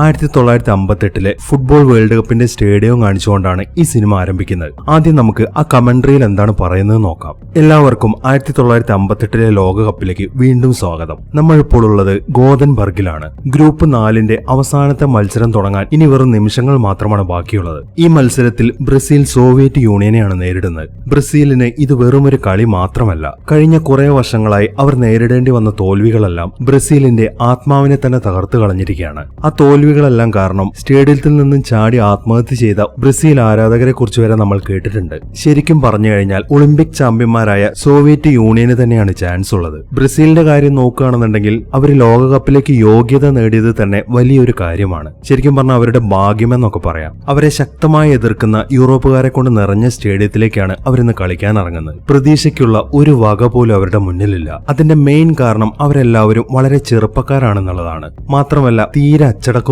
1958 football world കപ്പിന്റെ stadium കാണിച്ചുകൊണ്ടാണ് ഈ cinema ആരംഭിക്കുന്നത്. ആദ്യം നമുക്ക് ആ കമന്ററിയിൽ എന്താണ് പറയുന്നത് നോക്കാം. എല്ലാവർക്കും 1958 ലോകകപ്പിലേക്ക് വീണ്ടും സ്വാഗതം. നമ്മളിപ്പോൾ ഉള്ളത് ഗോതൻബർഗിലാണ്. ഗ്രൂപ്പ് 4 അവസാനത്തെ മത്സരം തുടങ്ങാൻ ഇനി വെറും നിമിഷങ്ങൾ മാത്രമാണ് ബാക്കിയുള്ളത്. ഈ മത്സരത്തിൽ ബ്രസീൽ സോവിയറ്റ് യൂണിയനെയാണ് നേരിടുന്നത്. ബ്രസീലിന് ഇത് വെറുമൊരു കളി മാത്രമല്ല. കഴിഞ്ഞ കുറെ വർഷങ്ങളായി അവർ നേരിടേണ്ടി വന്ന തോൽവികളെല്ലാം ബ്രസീലിന്റെ ആത്മാവിനെ തന്നെ തകർത്തു കളഞ്ഞിരിക്കുകയാണ്. ആ തോൽവികളെല്ലാം കാരണം സ്റ്റേഡിയത്തിൽ നിന്നും ചാടി ആത്മഹത്യ ചെയ്ത ബ്രസീൽ ആരാധകരെ കുറിച്ച് വരെ നമ്മൾ കേട്ടിട്ടുണ്ട്. ശരിക്കും പറഞ്ഞു കഴിഞ്ഞാൽ ഒളിമ്പിക് ചാമ്പ്യന്മാരായ സോവിയറ്റ് യൂണിയന് തന്നെയാണ് ചാൻസ് ഉള്ളത്. ബ്രസീലിന്റെ കാര്യം നോക്കുകയാണെന്നുണ്ടെങ്കിൽ അവർ ലോകകപ്പിലേക്ക് യോഗ്യത നേടിയത് തന്നെ വലിയൊരു കാര്യമാണ്. ശരിക്കും പറഞ്ഞാൽ അവരുടെ ഭാഗ്യമെന്നൊക്കെ പറയാം. അവരെ ശക്തമായി എതിർക്കുന്ന യൂറോപ്പുകാരെ കൊണ്ട് നിറഞ്ഞ സ്റ്റേഡിയത്തിലേക്കാണ് അവരിന്ന് കളിക്കാൻ ഇറങ്ങുന്നത്. പ്രതീക്ഷയ്ക്കുള്ള ഒരു വക പോലും അവരുടെ മുന്നിലില്ല. അതിന്റെ മെയിൻ കാരണം അവരെല്ലാവരും വളരെ ചെറുപ്പക്കാരാണെന്നുള്ളതാണ്. മാത്രമല്ല തീരെ അച്ചടക്കവുമില്ല.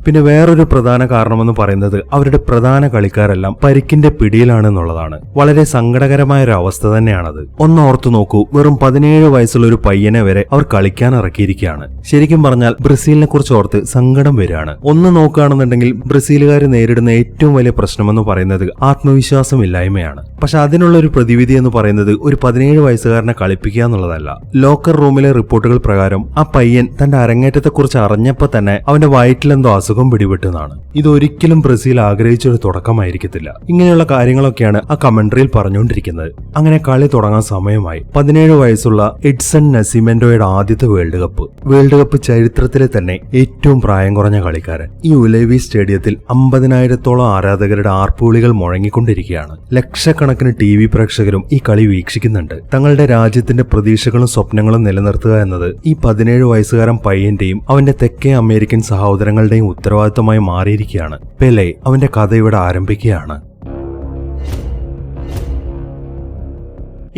പിന്നെ വേറൊരു പ്രധാന കാരണമെന്ന് പറയുന്നത് അവരുടെ പ്രധാന കളിക്കാരെല്ലാം പരിക്കിന്റെ പിടിയിലാണെന്നുള്ളതാണ്. വളരെ സങ്കടകരമായ ഒരു അവസ്ഥ തന്നെയാണത്. ഒന്ന് ഓർത്തു നോക്കൂ, വെറും 17 വയസ്സുള്ള ഒരു പയ്യനെ വരെ അവർ കളിക്കാൻ ഇറക്കിയിരിക്കുകയാണ്. ശരിക്കും പറഞ്ഞാൽ ബ്രസീലിനെ കുറിച്ച് ഓർത്ത് സങ്കടം വരികയാണ്. ഒന്ന് നോക്കുകയാണെന്നുണ്ടെങ്കിൽ ബ്രസീലുകാർ നേരിടുന്ന ഏറ്റവും വലിയ പ്രശ്നമെന്ന് പറയുന്നത് ആത്മവിശ്വാസമില്ലായ്മയാണ്. പക്ഷെ അതിനുള്ള ഒരു പ്രതിവിധി എന്ന് പറയുന്നത് ഒരു 17 വയസ്സുകാരനെ കളിപ്പിക്കുക എന്നുള്ളതല്ല. ലോക്കർ റൂമിലെ റിപ്പോർട്ടുകൾ പ്രകാരം ആ പയ്യൻ തന്റെ അരങ്ങേറ്റത്തെക്കുറിച്ച് അറിഞ്ഞപ്പോൾ തന്നെ അവന്റെ വയറ്റിലെന്തോ അസുഖം പിടിപെട്ടെന്നാണ്. ഇതൊരിക്കലും ബ്രസീൽ ആഗ്രഹിച്ചൊരു തുടക്കമായിരിക്കത്തില്ല. ഇങ്ങനെയുള്ള കാര്യങ്ങളൊക്കെയാണ് ആ കമന്ററിയിൽ പറഞ്ഞുകൊണ്ടിരിക്കുന്നത്. അങ്ങനെ കളി തുടങ്ങാൻ സമയമായി. 17 വയസ്സുള്ള എഡ്സൺ നസിമെന്റോയുടെ ആദ്യത്തെ വേൾഡ് കപ്പ് ചരിത്രത്തിലെ തന്നെ ഏറ്റവും പ്രായം കുറഞ്ഞ കളിക്കാരൻ. ഈ ഉലേവി സ്റ്റേഡിയത്തിൽ 50,000-ഓളം ആരാധകരുടെ ആർപ്പുവിളികൾ മുഴങ്ങിക്കൊണ്ടിരിക്കുകയാണ്. ലക്ഷക്കണക്കിന് TV പ്രേക്ഷകരും ഈ കളി വീക്ഷിക്കുന്നുണ്ട്. തങ്ങളുടെ രാജ്യത്തിന്റെ പ്രതീക്ഷകളും സ്വപ്നങ്ങളും നിലനിർത്തുക എന്നത് ഈ 17 വയസ്സുകാരൻ പയ്യന്റെയും അവന്റെ തെക്കേ അമേരിക്കൻ സഹോദരങ്ങളുടെയും ഉത്തരവാദിത്തമായി മാറിയിരിക്കുകയാണ്. പെലെ അവന്റെ കഥ ഇവിടെ ആരംഭിക്കുകയാണ്.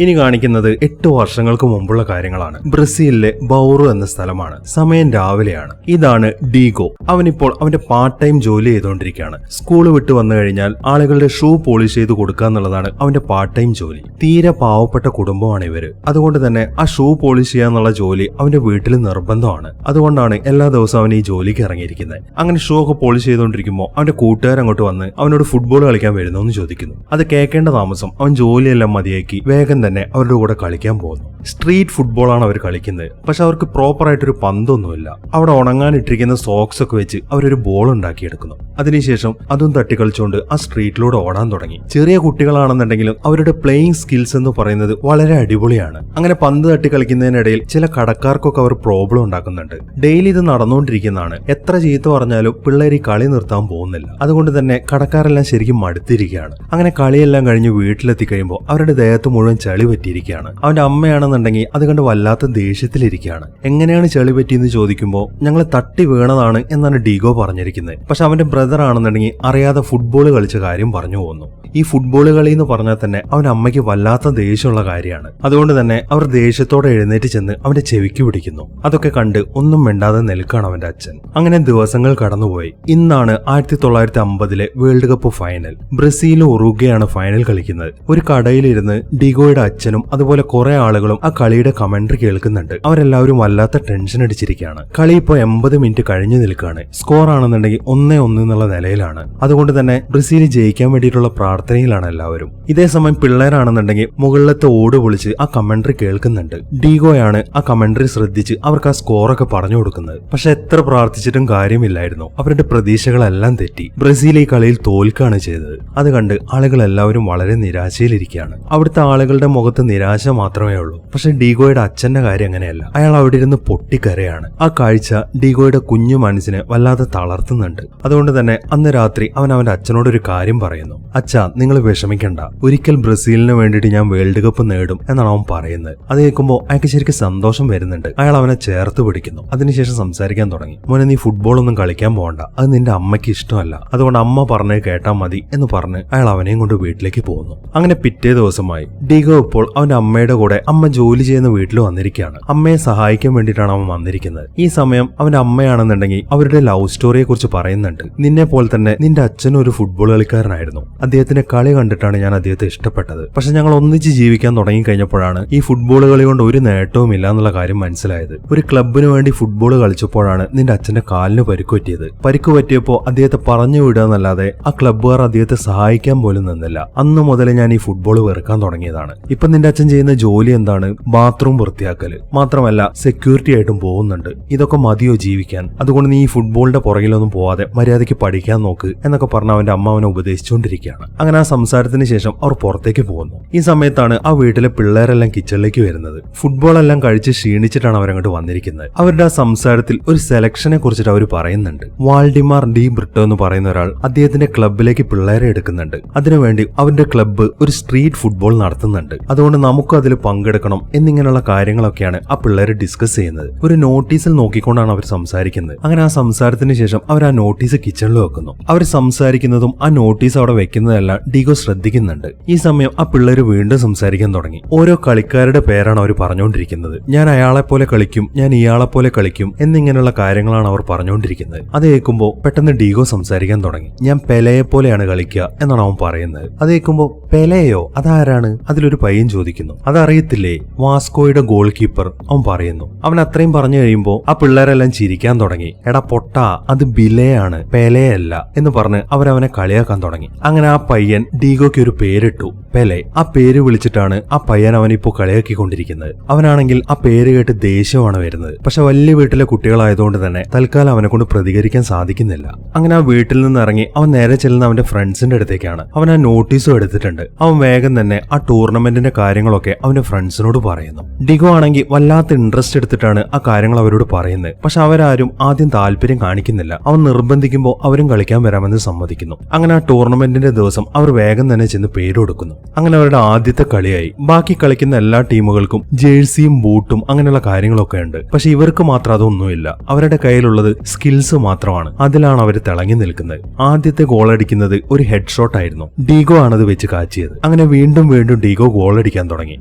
ഇനി കാണിക്കുന്നത് 8 വർഷങ്ങൾക്ക് മുമ്പുള്ള കാര്യങ്ങളാണ്. ബ്രസീലിലെ ബൗറു എന്ന സ്ഥലമാണ്. സമയം രാവിലെയാണ്. ഇതാണ് ഡീഗോ. അവനിപ്പോൾ അവന്റെ പാർട്ട് ടൈം ജോലി ചെയ്തുകൊണ്ടിരിക്കുകയാണ്. സ്കൂൾ വിട്ട് വന്നു കഴിഞ്ഞാൽ ആളുകളുടെ ഷൂ പോളിഷ് ചെയ്ത് കൊടുക്കുക എന്നുള്ളതാണ് അവന്റെ പാർട്ട് ടൈം ജോലി. തീരെ പാവപ്പെട്ട കുടുംബമാണ് ഇവര്. അതുകൊണ്ട് തന്നെ ആ ഷൂ പോളിഷ് ചെയ്യുക എന്നുള്ള ജോലി അവന്റെ വീട്ടിൽ നിർബന്ധമാണ്. അതുകൊണ്ടാണ് എല്ലാ ദിവസവും അവൻ ഈ ജോലിക്ക് ഇറങ്ങിയിരിക്കുന്നത്. അങ്ങനെ ഷൂ ഒക്കെ പോളിഷ് ചെയ്തുകൊണ്ടിരിക്കുമ്പോൾ അവന്റെ കൂട്ടുകാരൻ അങ്ങോട്ട് വന്ന് അവനോട് ഫുട്ബോൾ കളിക്കാൻ വരുന്നു എന്ന് ചോദിക്കുന്നു. അത് കേൾക്കേണ്ട താമസം അവൻ ജോലിയെല്ലാം മതിയാക്കി വേഗം തന്നെ അവരുടെ കൂടെ കളിക്കാൻ പോകുന്നു. സ്ട്രീറ്റ് ഫുട്ബോളാണ് അവർ കളിക്കുന്നത്. പക്ഷെ അവർക്ക് പ്രോപ്പർ ആയിട്ടൊരു പന്തൊന്നുമില്ല. അവിടെ ഉണങ്ങാനിട്ടിരിക്കുന്ന സോക്സ് ഒക്കെ വെച്ച് അവരൊരു ബോൾ ഉണ്ടാക്കിയെടുക്കുന്നു. അതിനുശേഷം അതും തട്ടിക്കളിച്ചുകൊണ്ട് ആ സ്ട്രീറ്റിലൂടെ ഓടാൻ തുടങ്ങി. ചെറിയ കുട്ടികളാണെന്നുണ്ടെങ്കിലും അവരുടെ പ്ലേയിങ് സ്കിൽസ് എന്ന് പറയുന്നത് വളരെ അടിപൊളിയാണ്. അങ്ങനെ പന്ത് തട്ടി കളിക്കുന്നതിനിടയിൽ ചില കടക്കാർക്കൊക്കെ അവർ പ്രോബ്ലം ഉണ്ടാക്കുന്നുണ്ട്. ഡെയിലി ഇത് നടന്നുകൊണ്ടിരിക്കുന്നതാണ്. എത്ര ചീത്ത പറഞ്ഞാലും പിള്ളേർ ഈ കളി നിർത്താൻ പോകുന്നില്ല. അതുകൊണ്ട് തന്നെ കടക്കാരെല്ലാം ശരിക്കും മടുത്തിരിക്കുകയാണ്. അങ്ങനെ കളിയെല്ലാം കഴിഞ്ഞ് വീട്ടിലെത്തി കഴിയുമ്പോൾ അവരുടെ ദേഹത്ത് മുഴുവൻ ചളി പറ്റിയിരിക്കുകയാണ്. അവന്റെ അമ്മയാണെന്നുണ്ടെങ്കിൽ അത് കണ്ട് വല്ലാത്ത ദേഷ്യത്തിലിരിക്കുകയാണ്. എങ്ങനെയാണ് ചളി പറ്റിയെന്ന് ചോദിക്കുമ്പോൾ ഞങ്ങൾ തട്ടി വീണതാണ് എന്നാണ് ഡീഗോ പറഞ്ഞിരിക്കുന്നത്. പക്ഷെ അവന്റെ ബ്രദർ ആണെന്നുണ്ടെങ്കിൽ അറിയാതെ ഫുട്ബോൾ കളിച്ച കാര്യം പറഞ്ഞു പോകുന്നു. ഈ ഫുട്ബോൾ കളി എന്ന് പറഞ്ഞാൽ തന്നെ അവന്റെ അമ്മയ്ക്ക് വല്ലാത്ത ദേഷ്യമുള്ള കാര്യമാണ്. അതുകൊണ്ട് തന്നെ അവർ ദേഷ്യത്തോടെ എഴുന്നേറ്റ് ചെന്ന് അവന്റെ ചെവിക്ക് പിടിക്കുന്നു. അതൊക്കെ കണ്ട് ഒന്നും മിണ്ടാതെ നിൽക്കുകയാണ് അവന്റെ അച്ഛൻ. അങ്ങനെ ദിവസങ്ങൾ കടന്നുപോയി. ഇന്നാണ് 1950 വേൾഡ് കപ്പ് ഫൈനൽ. ബ്രസീലും ഉറുഗ്വേയാണ് ഫൈനൽ കളിക്കുന്നത്. ഒരു കടയിലിരുന്ന് ഡീഗോയുടെ അച്ഛനും അതുപോലെ കുറെ ആളുകളും ആ കളിയുടെ കമന്ററി കേൾക്കുന്നുണ്ട്. അവരെല്ലാവരും വല്ലാത്ത ടെൻഷൻ അടിച്ചിരിക്കുകയാണ്. കളി ഇപ്പോൾ 80 മിനിറ്റ് കഴിഞ്ഞു നിൽക്കുകയാണ്. സ്കോർ ആണെന്നുണ്ടെങ്കിൽ 1-1 എന്നുള്ള നിലയിലാണ്. അതുകൊണ്ട് തന്നെ ബ്രസീൽ ജയിക്കാൻ വേണ്ടിയിട്ടുള്ള പ്രാർത്ഥനയിലാണ് എല്ലാവരും. ഇതേ സമയം പിള്ളേരാണെന്നുണ്ടെങ്കിൽ മുകളിലത്തെ ഓട് പൊളിച്ച് ആ കമന്ററി കേൾക്കുന്നുണ്ട്. ഡീഗോയാണ് ആ കമന്ററി ശ്രദ്ധിച്ച് അവർക്ക് ആ സ്കോറൊക്കെ പറഞ്ഞു കൊടുക്കുന്നത്. പക്ഷെ എത്ര പ്രാർത്ഥിച്ചിട്ടും കാര്യമില്ലായിരുന്നു. അവരുടെ പ്രതീക്ഷകളെല്ലാം തെറ്റി. ബ്രസീൽ ഈ കളിയിൽ തോൽക്കുകയാണ് ചെയ്തത്. അത് കണ്ട് ആളുകൾ എല്ലാവരും വളരെ നിരാശയിലിരിക്കുകയാണ്. അവിടുത്തെ ആളുകളുടെ മുഖത്ത് നിരാശ മാത്രമേ ഉള്ളൂ. പക്ഷെ ഡീഗോയുടെ അച്ഛന്റെ കാര്യം അങ്ങനെയല്ല. അയാൾ അവിടെ ഇരുന്ന് പൊട്ടിക്കരയാണ്. ആ കാഴ്ച ഡീഗോയുടെ കുഞ്ഞു മനസ്സിനെ വല്ലാതെ തളർത്തുന്നുണ്ട്. അതുകൊണ്ട് തന്നെ അന്ന് രാത്രി അവൻ അവന്റെ അച്ഛനോട് ഒരു കാര്യം പറയുന്നു. അച്ഛാ, നിങ്ങൾ വിഷമിക്കണ്ട. ഒരിക്കൽ ബ്രസീലിന് വേണ്ടിയിട്ട് ഞാൻ വേൾഡ് കപ്പ് നേടും എന്നാണ് അവൻ പറയുന്നത്. അത് കേൾക്കുമ്പോൾ അയാൾക്ക് ശരിക്കും സന്തോഷം വരുന്നുണ്ട്. അയാൾ അവനെ ചേർത്ത് പിടിക്കുന്നു. അതിനുശേഷം സംസാരിക്കാൻ തുടങ്ങി. മോനെ, നീ ഫുട്ബോൾ ഒന്നും കളിക്കാൻ പോകണ്ട. അത് നിന്റെ അമ്മയ്ക്ക് ഇഷ്ടമല്ല. അതുകൊണ്ട് അമ്മ പറഞ്ഞത് കേട്ടാൽ മതി എന്ന് പറഞ്ഞ് അയാൾ അവനെയും കൊണ്ട് വീട്ടിലേക്ക് പോകുന്നു. അങ്ങനെ പിറ്റേ ദിവസമായി. ഡീഗോ ഡീഗോ ഇപ്പോൾ അവന്റെ അമ്മയുടെ കൂടെ അമ്മ ജോലി ചെയ്യുന്ന വീട്ടിൽ വന്നിരിക്കുകയാണ്. അമ്മയെ സഹായിക്കാൻ വേണ്ടിയിട്ടാണ് അവൻ വന്നിരിക്കുന്നത്. ഈ സമയം അവന്റെ അമ്മയാണെന്നുണ്ടെങ്കിൽ അവരുടെ ലവ് സ്റ്റോറിയെ കുറിച്ച് പറയുന്നുണ്ട്. നിന്നെ പോലെ തന്നെ നിന്റെ അച്ഛനും ഒരു ഫുട്ബോൾ കളിക്കാരനായിരുന്നു. അദ്ദേഹത്തിന്റെ കളി കണ്ടിട്ടാണ് ഞാൻ അദ്ദേഹത്തെ ഇഷ്ടപ്പെട്ടത്. പക്ഷെ ഞങ്ങൾ ഒന്നിച്ച് ജീവിക്കാൻ തുടങ്ങി കഴിഞ്ഞപ്പോഴാണ് ഈ ഫുട്ബോൾ കളി കൊണ്ട് ഒരു നേട്ടവും ഇല്ല എന്നുള്ള കാര്യം മനസ്സിലായത്. ഒരു ക്ലബിന് വേണ്ടി ഫുട്ബോൾ കളിച്ചപ്പോഴാണ് നിന്റെ അച്ഛന്റെ കാലിന് പരിക്ക് പറ്റിയത്. പരിക്ക് പറ്റിയപ്പോൾ അദ്ദേഹത്തെ പറഞ്ഞു വിടുക എന്നല്ലാതെ ആ ക്ലബ്ബുകാർ അദ്ദേഹത്തെ സഹായിക്കാൻ പോലും നിന്നില്ല. അന്ന് മുതൽ ഞാൻ ഈ ഫുട്ബോൾ വെറുക്കാൻ തുടങ്ങിയതാണ്. ഇപ്പൊ നിന്റെ അച്ഛൻ ചെയ്യുന്ന ജോലി എന്താണ്? ബാത്റൂം വൃത്തിയാക്കല്. മാത്രമല്ല സെക്യൂരിറ്റി ആയിട്ടും പോകുന്നുണ്ട്. ഇതൊക്കെ മതിയോ ജീവിക്കാൻ? അതുകൊണ്ട് നീ ഈ ഫുട്ബോളിന്റെ പുറകിലൊന്നും പോവാതെ മര്യാദയ്ക്ക് പഠിക്കാൻ നോക്ക് എന്നൊക്കെ പറഞ്ഞ് അവന്റെ അമ്മ അവനെ ഉപദേശിച്ചുകൊണ്ടിരിക്കുകയാണ്. അങ്ങനെ ആ സംസാരത്തിന് ശേഷം അവർ പുറത്തേക്ക് പോകുന്നു. ഈ സമയത്താണ് ആ വീട്ടിലെ പിള്ളേരെല്ലാം കിച്ചണിലേക്ക് വരുന്നത്. ഫുട്ബോൾ എല്ലാം കഴിച്ച് ക്ഷീണിച്ചിട്ടാണ് അവരങ്ങോട്ട് വന്നിരിക്കുന്നത്. അവരുടെ ആ സംസാരത്തിൽ ഒരു സെലക്ഷനെ കുറിച്ചിട്ട് അവർ പറയുന്നുണ്ട്. വാൾഡിമാർ ഡി ബ്രിട്ടോ എന്ന് പറയുന്ന ഒരാൾ അദ്ദേഹത്തിന്റെ ക്ലബിലേക്ക് പിള്ളേരെ എടുക്കുന്നുണ്ട്. അതിനുവേണ്ടി അവന്റെ ക്ലബ്ബ് ഒരു സ്ട്രീറ്റ് ഫുട്ബോൾ നടത്തുന്നുണ്ട്. അതുകൊണ്ട് നമുക്കും അതിൽ പങ്കെടുക്കണം എന്നിങ്ങനെയുള്ള കാര്യങ്ങളൊക്കെയാണ് ആ പിള്ളേരെ ഡിസ്കസ് ചെയ്യുന്നത്. ഒരു നോട്ടീസിൽ നോക്കിക്കൊണ്ടാണ് അവർ സംസാരിക്കുന്നത്. അങ്ങനെ ആ സംസാരത്തിന് ശേഷം അവർ ആ നോട്ടീസ് കിച്ചണിൽ വെക്കുന്നു. അവർ സംസാരിക്കുന്നതും ആ നോട്ടീസ് അവിടെ വെക്കുന്നതെല്ലാം ഡീഗോ ശ്രദ്ധിക്കുന്നുണ്ട്. ഈ സമയം ആ പിള്ളേര് വീണ്ടും സംസാരിക്കാൻ തുടങ്ങി. ഓരോ കളിക്കാരുടെ പേരാണ് അവർ പറഞ്ഞുകൊണ്ടിരിക്കുന്നത്. ഞാൻ അയാളെ പോലെ കളിക്കും, ഞാൻ ഇയാളെ പോലെ കളിക്കും എന്നിങ്ങനെയുള്ള കാര്യങ്ങളാണ് അവർ പറഞ്ഞുകൊണ്ടിരിക്കുന്നത്. അത് കേൾക്കുമ്പോൾ പെട്ടെന്ന് ഡീഗോ സംസാരിക്കാൻ തുടങ്ങി. ഞാൻ പെലയെ പോലെയാണ് കളിക്കുക എന്നാണ് അവൻ പറയുന്നത്. അത് കേൾക്കുമ്പോൾ പെലയോ? അതാരാണ്? അതിലൊരു പയ്യൻ ചോദിക്കുന്നു. അതറിയത്തില്ലേ, വാസ്കോയുടെ ഗോൾ കീപ്പർ, അവൻ പറയുന്നു. അവൻ അത്രയും പറഞ്ഞു കഴിയുമ്പോൾ ആ പിള്ളേരെല്ലാം ചിരിക്കാൻ തുടങ്ങി. എടാ പൊട്ടാ, അത് ബിലെയാണ്, പെലയല്ല എന്ന് പറഞ്ഞ് അവരവനെ കളിയാക്കാൻ തുടങ്ങി. അങ്ങനെ ആ പയ്യൻ ഡീഗോയ്ക്ക് ഒരു പേരിട്ടു, പെലെ. ആ പേര് വിളിച്ചിട്ടാണ് ആ പയ്യൻ അവനിപ്പോ കളിയാക്കിക്കൊണ്ടിരിക്കുന്നത്. അവനാണെങ്കിൽ ആ പേര് കേട്ട് ദേഷ്യമാണ് വരുന്നത്. പക്ഷെ വലിയ വീട്ടിലെ കുട്ടികളായതുകൊണ്ട് തന്നെ തൽക്കാലം അവനെ കൊണ്ട് പ്രതികരിക്കാൻ സാധിക്കുന്നില്ല. അങ്ങനെ ആ വീട്ടിൽ നിന്ന് ഇറങ്ങി അവൻ നേരെ ചെല്ലുന്ന അവന്റെ ഫ്രണ്ട്സിന്റെ അടുത്തേക്കാണ്. അവൻ ആ നോട്ടീസും എടുത്തിട്ടുണ്ട്. അവൻ വേഗം തന്നെ ആ ടൂർണമെന്റിന്റെ കാര്യങ്ങളൊക്കെ അവന്റെ ഫ്രണ്ട്സിനോട് പറയുന്നു. ഡിഗോ ആണെങ്കിൽ വല്ലാത്ത ഇൻട്രസ്റ്റ് എടുത്തിട്ടാണ് ആ കാര്യങ്ങൾ അവരോട് പറയുന്നത്. പക്ഷെ അവരാരും ആദ്യം താല്പര്യം കാണിക്കുന്നില്ല. അവൻ നിർബന്ധിക്കുമ്പോൾ അവരും കളിക്കാൻ വരാമെന്ന് സമ്മതിക്കുന്നു. അങ്ങനെ ആ ടൂർണമെന്റിന്റെ ദിവസം അവർ വേഗം തന്നെ ചെന്ന് പേര് കൊടുക്കുന്നു. അങ്ങനെ അവരുടെ ആദ്യത്തെ കളിയായി. ബാക്കി കളിക്കുന്ന എല്ലാ ടീമുകൾക്കും ജേഴ്സിയും ബൂട്ടും അങ്ങനെയുള്ള കാര്യങ്ങളൊക്കെ ഉണ്ട്. പക്ഷെ ഇവർക്ക് മാത്രം അതൊന്നുമില്ല. അവരുടെ കയ്യിലുള്ളത് സ്കിൽസ് മാത്രമാണ്. അതിലാണ് അവർ തിളങ്ങി നിൽക്കുന്നത്. ആദ്യത്തെ ഗോൾ അടിക്കുന്നത് ഒരു ഹെഡ് ഷോട്ട് ആയിരുന്നു. ഡീഗോ ആണത് വെച്ച് കാച്ചിയത്. അങ്ങനെ വീണ്ടും വീണ്ടും ഡീഗോ ഗോൾ അടിക്കാൻ തുടങ്ങി.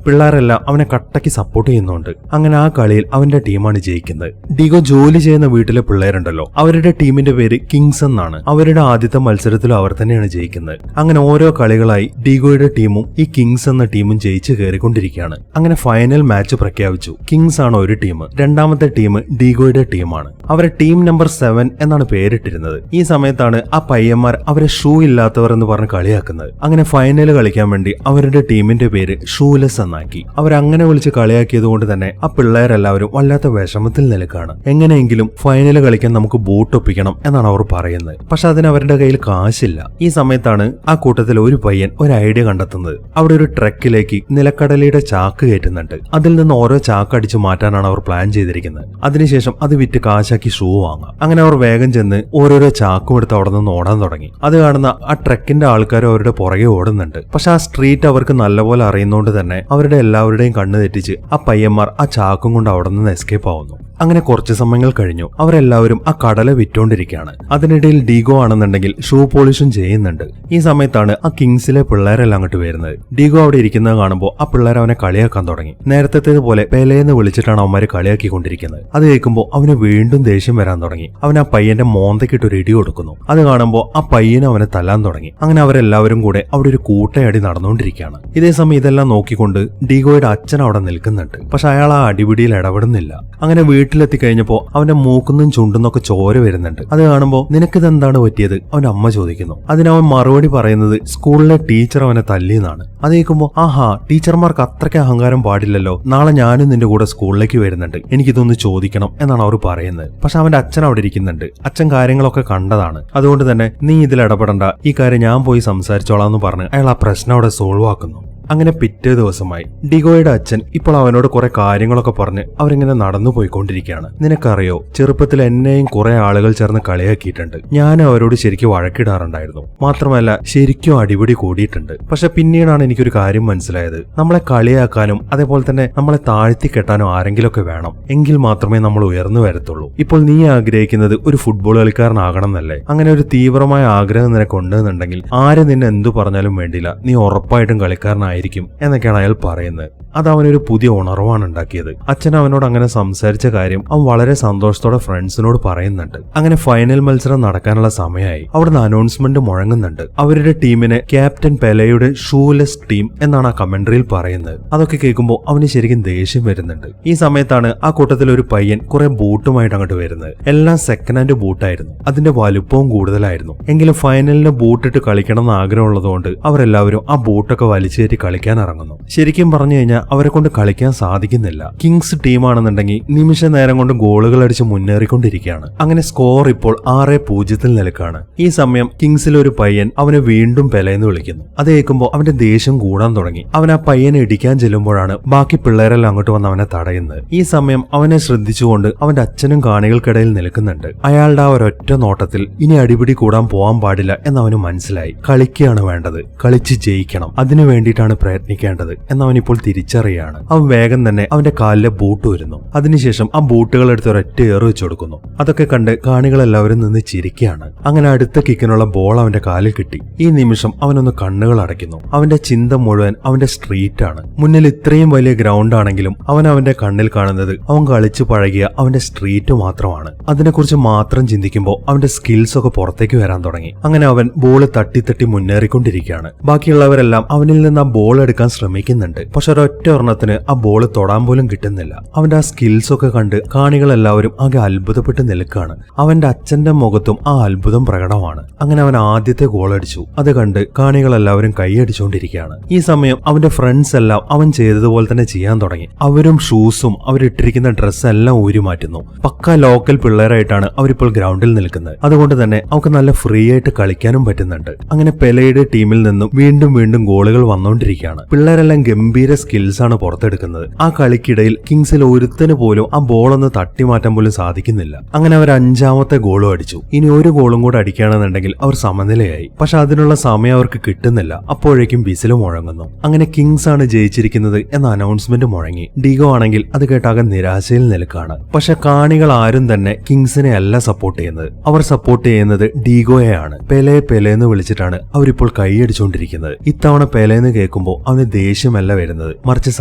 പിള്ളേരെല്ലാം അവനെ കട്ടയ്ക്ക് സപ്പോർട്ട് ചെയ്യുന്നുണ്ട്. അങ്ങനെ ആ കളിയിൽ അവന്റെ ടീമാണ് ജയിക്കുന്നത്. ഡീഗോ ജോലി ചെയ്യുന്ന വീട്ടിലെ പിള്ളേരുണ്ടല്ലോ, അവരുടെ ടീമിന്റെ പേര് കിങ്സ് എന്നാണ്. അവരുടെ ആദ്യത്തെ മത്സരത്തിലും അവർ തന്നെയാണ് ജയിക്കുന്നത്. അങ്ങനെ ഓരോ കളികളായി ഡീഗോയുടെ ടീമും ഈ കിങ്സ് എന്ന ടീമും ജയിച്ചു കയറിക്കൊണ്ടിരിക്കുകയാണ്. അങ്ങനെ ഫൈനൽ മാച്ച് പ്രഖ്യാപിച്ചു. കിങ്സ് ആണ് ഒരു ടീം, രണ്ടാമത്തെ ടീം ഡീഗോയുടെ ടീമാണ്. അവരെ ടീം നമ്പർ 7 എന്നാണ് പേരിട്ടിരുന്നത്. ഈ സമയത്താണ് ആ പയ്യന്മാർ അവരെ ഷൂ ഇല്ലാത്തവർ എന്ന് പറഞ്ഞ് കളിയാക്കുന്നത്. അങ്ങനെ ഫൈനൽ കളിക്കാൻ വേണ്ടി അവരുടെ ടീമിന്റെ പേര് ഷൂലെസ് എന്നാക്കി. അവരങ്ങനെ വിളിച്ച് കളിയാക്കിയത് കൊണ്ട് തന്നെ ആ പിള്ളേരെല്ലാവരും വല്ലാത്ത വിഷമത്തിൽ നിൽക്കുകയാണ്. എങ്ങനെയെങ്കിലും ഫൈനൽ കളിക്കാൻ നമുക്ക് ബൂട്ട് ഒപ്പിക്കണം എന്നാണ് അവർ പറയുന്നത്. പക്ഷെ അതിന് അവരുടെ കയ്യിൽ കാശില്ല. ഈ സമയത്താണ് ആ കൂട്ടത്തിൽ ഒരു പയ്യൻ ഒരു ഐഡിയ കണ്ടെത്തുന്നത്. അവിടെ ഒരു ട്രക്കിലേക്ക് നിലക്കടലയുടെ ചാക്ക് കയറ്റുന്നുണ്ട്. അതിൽ നിന്ന് ഓരോ ചാക്ക് അടിച്ചു മാറ്റാനാണ് അവർ പ്ലാൻ ചെയ്തിരിക്കുന്നത്. അതിനുശേഷം അത് വിറ്റ് കാശാക്കി ഷൂ വാങ്ങാം. അങ്ങനെ അവർ വേഗം ചെന്ന് ഓരോരോ ചാക്കും എടുത്ത് അവിടെ നിന്ന് ഓടാൻ തുടങ്ങി. അത് കാണുന്ന ആ ട്രക്കിന്റെ ആൾക്കാരും അവരുടെ പുറകെ ഓടുന്നുണ്ട്. പക്ഷെ ആ സ്ട്രീറ്റ് അവർക്ക് നല്ലപോലെ അറിയുന്നതുകൊണ്ട് തന്നെ അവരുടെ എല്ലാവരുടെയും കണ്ണ് തെറ്റിച്ച് ആ പയ്യന്മാർ ആ ചാക്കും കൊണ്ട് അവിടെ നിന്ന് എസ്കേപ്പ് ആവുന്നു. അങ്ങനെ കുറച്ച് സമയങ്ങൾ കഴിഞ്ഞു. അവരെല്ലാവരും ആ കടല വിറ്റോണ്ടിരിക്കുകയാണ്. അതിനിടയിൽ ഡീഗോ ആണെന്നുണ്ടെങ്കിൽ ഷൂ പോളിഷും ചെയ്യുന്നുണ്ട്. ഈ സമയത്താണ് ആ കിങ്സിലെ പിള്ളേരെല്ലാം അങ്ങോട്ട് വരുന്നത്. ഡീഗോ അവിടെ ഇരിക്കുന്നത് കാണുമ്പോൾ ആ പിള്ളേർ അവനെ കളിയാക്കാൻ തുടങ്ങി. നേരത്തേതുപോലെ പെലേന്ന് വിളിച്ചിട്ടാണ് അവന്മാര് കളിയാക്കിക്കൊണ്ടിരിക്കുന്നത്. അത് കേൾക്കുമ്പോൾ അവന് വീണ്ടും ദേഷ്യം വരാൻ തുടങ്ങി. അവൻ ആ പയ്യന്റെ മോന്തക്കിട്ട് ഒരു ഇടി കൊടുക്കുന്നു. അത് കാണുമ്പോൾ ആ പയ്യനും അവനെ തല്ലാൻ തുടങ്ങി. അങ്ങനെ അവരെല്ലാവരും കൂടെ അവിടെ ഒരു കൂട്ടയടി നടന്നുകൊണ്ടിരിക്കുകയാണ്. ഇതേസമയം ഇതെല്ലാം നോക്കിക്കൊണ്ട് ഡീഗോയുടെ അച്ഛൻ അവിടെ നിൽക്കുന്നുണ്ട്. പക്ഷെ അയാൾ ആ അടിപിടിയിൽ ഇടപെടുന്നില്ല. അങ്ങനെ വീട്ടിലെത്തി കഴിഞ്ഞപ്പോ അവന്റെ മൂക്കുന്നും ചുണ്ടുന്നൊക്കെ ചോര വരുന്നുണ്ട്. അത് കാണുമ്പോൾ നിനക്കിതെന്താണ് പറ്റിയത്? അവന്റെ അമ്മ ചോദിക്കുന്നു. അതിനവൻ മറുപടി പറയുന്നത് സ്കൂളിലെ ടീച്ചർ അവനെ തല്ലിയെന്നാണ്. അത് കേൾക്കുമ്പോൾ ആഹാ, ടീച്ചർമാർക്ക് അത്രയ്ക്ക് അഹങ്കാരം പാടില്ലല്ലോ, നാളെ ഞാനും നിന്റെ കൂടെ സ്കൂളിലേക്ക് വരുന്നുണ്ട്, എനിക്കിതൊന്ന് ചോദിക്കണം എന്നാണ് അവർ പറയുന്നത്. പക്ഷെ അവന്റെ അച്ഛൻ അവിടെ ഇരിക്കുന്നുണ്ട്. അച്ഛൻ കാര്യങ്ങളൊക്കെ കണ്ടതാണ്. അതുകൊണ്ട് തന്നെ നീ ഇതിൽ ഇടപെടണ്ട, ഈ കാര്യം ഞാൻ പോയി സംസാരിച്ചോളാം എന്ന് പറഞ്ഞ് അയാൾ ആ പ്രശ്നം അവിടെ സോൾവ് ആക്കുന്നു. അങ്ങനെ പിറ്റേ ദിവസമായി. ഡിഗോയുടെ അച്ഛൻ ഇപ്പോൾ അവനോട് കുറെ കാര്യങ്ങളൊക്കെ പറഞ്ഞ് അവരിങ്ങനെ നടന്നു പോയിക്കൊണ്ടിരിക്കുകയാണ്. നിനക്കറിയോ, ചെറുപ്പത്തിൽ എന്നെയും കുറെ ആളുകൾ ചേർന്ന് കളിയാക്കിയിട്ടുണ്ട്. ഞാൻ അവരോട് ശരിക്കും വഴക്കിടാറുണ്ടായിരുന്നു. മാത്രമല്ല ശരിക്കും അടിപിടി കൂടിയിട്ടുണ്ട്. പക്ഷെ പിന്നീടാണ് എനിക്കൊരു കാര്യം മനസ്സിലായത്. നമ്മളെ കളിയാക്കാനും അതേപോലെ തന്നെ നമ്മളെ താഴ്ത്തി കെട്ടാനും ആരെങ്കിലുമൊക്കെ വേണം. എങ്കിൽ മാത്രമേ നമ്മൾ ഉയർന്നു വരത്തുള്ളൂ. ഇപ്പോൾ നീ ആഗ്രഹിക്കുന്നത് ഒരു ഫുട്ബോൾ കളിക്കാരനാകണം എന്നല്ലേ? അങ്ങനെ ഒരു തീവ്രമായ ആഗ്രഹം നിനക്ക് ഉണ്ടെന്നുണ്ടെങ്കിൽ ആര് നിന്നെ എന്തു പറഞ്ഞാലും വേണ്ടില്ല, നീ ഉറപ്പായിട്ടും കളിക്കാരനായി ആയിരിക്കും എന്നൊക്കെയാണ് അയാൾ പറയുന്നത്. അത് അവനൊരു പുതിയ ഉണർവാണ് ഉണ്ടാക്കിയത്. അച്ഛൻ അവനോട് അങ്ങനെ സംസാരിച്ച കാര്യം അവൻ വളരെ സന്തോഷത്തോടെ ഫ്രണ്ട്സിനോട് പറയുന്നുണ്ട്. അങ്ങനെ ഫൈനൽ മത്സരം നടക്കാനുള്ള സമയമായി. അവിടുന്ന് അനൗൺസ്മെന്റ് മുഴങ്ങുന്നുണ്ട്. അവരുടെ ടീമിനെ ക്യാപ്റ്റൻ പെലെയുടെ ഷൂലെസ് ടീം എന്നാണ് ആ കമന്ററിയിൽ പറയുന്നത്. അതൊക്കെ കേൾക്കുമ്പോൾ അവന് ശരിക്കും ദേഷ്യം വരുന്നുണ്ട്. ഈ സമയത്താണ് ആ കൂട്ടത്തിൽ ഒരു പയ്യൻ കുറെ ബൂട്ടുമായിട്ട് അങ്ങോട്ട് വരുന്നത്. എല്ലാം സെക്കൻഡ് ഹാൻഡ് ബൂട്ടായിരുന്നു. അതിന്റെ വലുപ്പവും കൂടുതലായിരുന്നു. എങ്കിലും ഫൈനലിന് ബൂട്ടിട്ട് കളിക്കണം എന്ന് ആഗ്രഹമുള്ളതുകൊണ്ട് അവരെല്ലാവരും ആ ബൂട്ടൊക്കെ വലിച്ചേറ്റി കളിക്കാൻ ഇറങ്ങുന്നു. ശരിക്കും പറഞ്ഞു കഴിഞ്ഞാൽ അവരെ കൊണ്ട് കളിക്കാൻ സാധിക്കുന്നില്ല. കിങ്സ് ടീമാണെന്നുണ്ടെങ്കിൽ നിമിഷ നേരം കൊണ്ട് ഗോളുകൾ അടിച്ച് മുന്നേറിക്കൊണ്ടിരിക്കുകയാണ്. അങ്ങനെ സ്കോർ ഇപ്പോൾ 6-0 നിലക്കാണ്. ഈ സമയം കിങ്സിലെ ഒരു പയ്യൻ അവനെ വീണ്ടും പെലെന്ന് വിളിക്കുന്നു. അത് കേൾക്കുമ്പോൾ അവന്റെ ദേഷ്യം കൂടാൻ തുടങ്ങി. അവൻ ആ പയ്യനെ ഇടിക്കാൻ ചെല്ലുമ്പോഴാണ് ബാക്കി പിള്ളേരെല്ലാം അങ്ങോട്ട് വന്ന് അവനെ തടയുന്നത്. ഈ സമയം അവനെ ശ്രദ്ധിച്ചുകൊണ്ട് അവന്റെ അച്ഛനും കാണികൾക്കിടയിൽ നിൽക്കുന്നുണ്ട്. അയാളുടെ ആ ഒരൊറ്റ നോട്ടത്തിൽ ഇനി അടിപിടി കൂടാൻ പോകാൻ പാടില്ല എന്നവന് മനസ്സിലായി. കളിക്കുകയാണ് വേണ്ടത്, കളിച്ച് ജയിക്കണം, അതിനു വേണ്ടിയിട്ടാണ് പ്രയത്നിക്കേണ്ടത് എന്നവനിപ്പോൾ തിരിച്ചറിയാണ്. അവൻ വേഗം തന്നെ അവന്റെ കാലിലെ ബൂട്ട് വരുന്നു. അതിനുശേഷം ആ ബൂട്ടുകൾ എടുത്ത് ഒരൊറ്റ ഏറ് വെച്ചു കൊടുക്കുന്നു. അതൊക്കെ കണ്ട് കാണികളെല്ലാവരും നിന്ന് ചിരിക്കുകയാണ്. അങ്ങനെ അടുത്ത കിക്കിനുള്ള ബോൾ അവന്റെ കാലിൽ കിട്ടി. ഈ നിമിഷം അവനൊന്ന് കണ്ണുകൾ അടയ്ക്കുന്നു. അവന്റെ ചിന്ത മുഴുവൻ അവന്റെ സ്ട്രീറ്റ് ആണ്. മുന്നിൽ ഇത്രയും വലിയ ഗ്രൗണ്ട് ആണെങ്കിലും അവൻ അവന്റെ കണ്ണിൽ കാണുന്നത് അവൻ കളിച്ചു പഴകിയ അവന്റെ സ്ട്രീറ്റ് മാത്രമാണ്. അതിനെക്കുറിച്ച് മാത്രം ചിന്തിക്കുമ്പോൾ അവന്റെ സ്കിൽസ് ഒക്കെ പുറത്തേക്ക് വരാൻ തുടങ്ങി. അങ്ങനെ അവൻ ബോള് തട്ടി തട്ടി മുന്നേറിക്കൊണ്ടിരിക്കുകയാണ്. ബാക്കിയുള്ളവരെല്ലാം അവനിൽ നിന്ന് ആ ബോൾ എടുക്കാൻ ശ്രമിക്കുന്നുണ്ട്. പക്ഷെ ഒരൊറ്റ ഒരെണ്ണത്തിന് ആ ബോള് തൊടാൻ പോലും കിട്ടുന്നില്ല. അവന്റെ ആ സ്കിൽസ് ഒക്കെ കണ്ട് കാണികളെല്ലാവരും ആകെ അത്ഭുതപ്പെട്ട് നിൽക്കുകയാണ്. അവന്റെ അച്ഛന്റെ മുഖത്തും ആ അത്ഭുതം പ്രകടമാണ്. അങ്ങനെ അവൻ ആദ്യത്തെ ഗോൾ അടിച്ചു. അത് കണ്ട് കാണികളെല്ലാവരും കൈയടിച്ചുകൊണ്ടിരിക്കുകയാണ്. ഈ സമയം അവന്റെ ഫ്രണ്ട്സ് എല്ലാം അവൻ ചെയ്തതുപോലെ തന്നെ ചെയ്യാൻ തുടങ്ങി. അവരും ഷൂസും അവരിട്ടിരിക്കുന്ന ഡ്രസ്സ് എല്ലാം ഊരി മാറ്റുന്നു. പക്ക ലോക്കൽ പിള്ളേരായിട്ടാണ് അവരിപ്പോൾ ഗ്രൗണ്ടിൽ നിൽക്കുന്നത്. അതുകൊണ്ട് തന്നെ അവർക്ക് നല്ല ഫ്രീ ആയിട്ട് കളിക്കാനും പറ്റുന്നുണ്ട്. അങ്ങനെ പെലെയുടെ ടീമിൽ നിന്നും വീണ്ടും വീണ്ടും ഗോളുകൾ വന്നുകൊണ്ടിരിക്കുകയാണ്. പിള്ളേരെല്ലാം ഗംഭീര സ്കിൽസ് ആണ് പുറത്തെടുക്കുന്നത്. ആ കളിക്കിടയിൽ കിങ്സിൽ ഒരുത്തന് പോലും ആ ബോൾ ഒന്ന് തട്ടി മാറ്റാൻ പോലും സാധിക്കുന്നില്ല. അങ്ങനെ അവർ 5ാമത്തെ ഗോളും അടിച്ചു. ഇനി ഒരു ഗോളും കൂടെ അടിക്കുകയാണെന്നുണ്ടെങ്കിൽ അവർ സമനിലയായി. പക്ഷെ അതിനുള്ള സമയം അവർക്ക് കിട്ടുന്നില്ല. അപ്പോഴേക്കും വിസില് മുഴങ്ങുന്നു. അങ്ങനെ കിങ്സ് ആണ് ജയിച്ചിരിക്കുന്നത് എന്ന അനൗൺസ്മെന്റ് മുഴങ്ങി. ഡീഗോ ആണെങ്കിൽ അത് കേട്ടാകെ നിരാശയിൽ നിൽക്കാണ്. പക്ഷെ കാണികൾ ആരും തന്നെ കിങ്സിനെ അല്ല സപ്പോർട്ട് ചെയ്യുന്നത്. അവർ സപ്പോർട്ട് ചെയ്യുന്നത് ഡീഗോയെയാണ്. പെലെ പെലെന്ന് വിളിച്ചിട്ടാണ് അവരിപ്പോൾ കൈയടിച്ചുകൊണ്ടിരിക്കുന്നത്. ഇത്തവണ പെലെന്ന് കേൾക്കുമ്പോൾ അവന് ദേഷ്യമല്ല വരുന്നത്, മറിച്ച്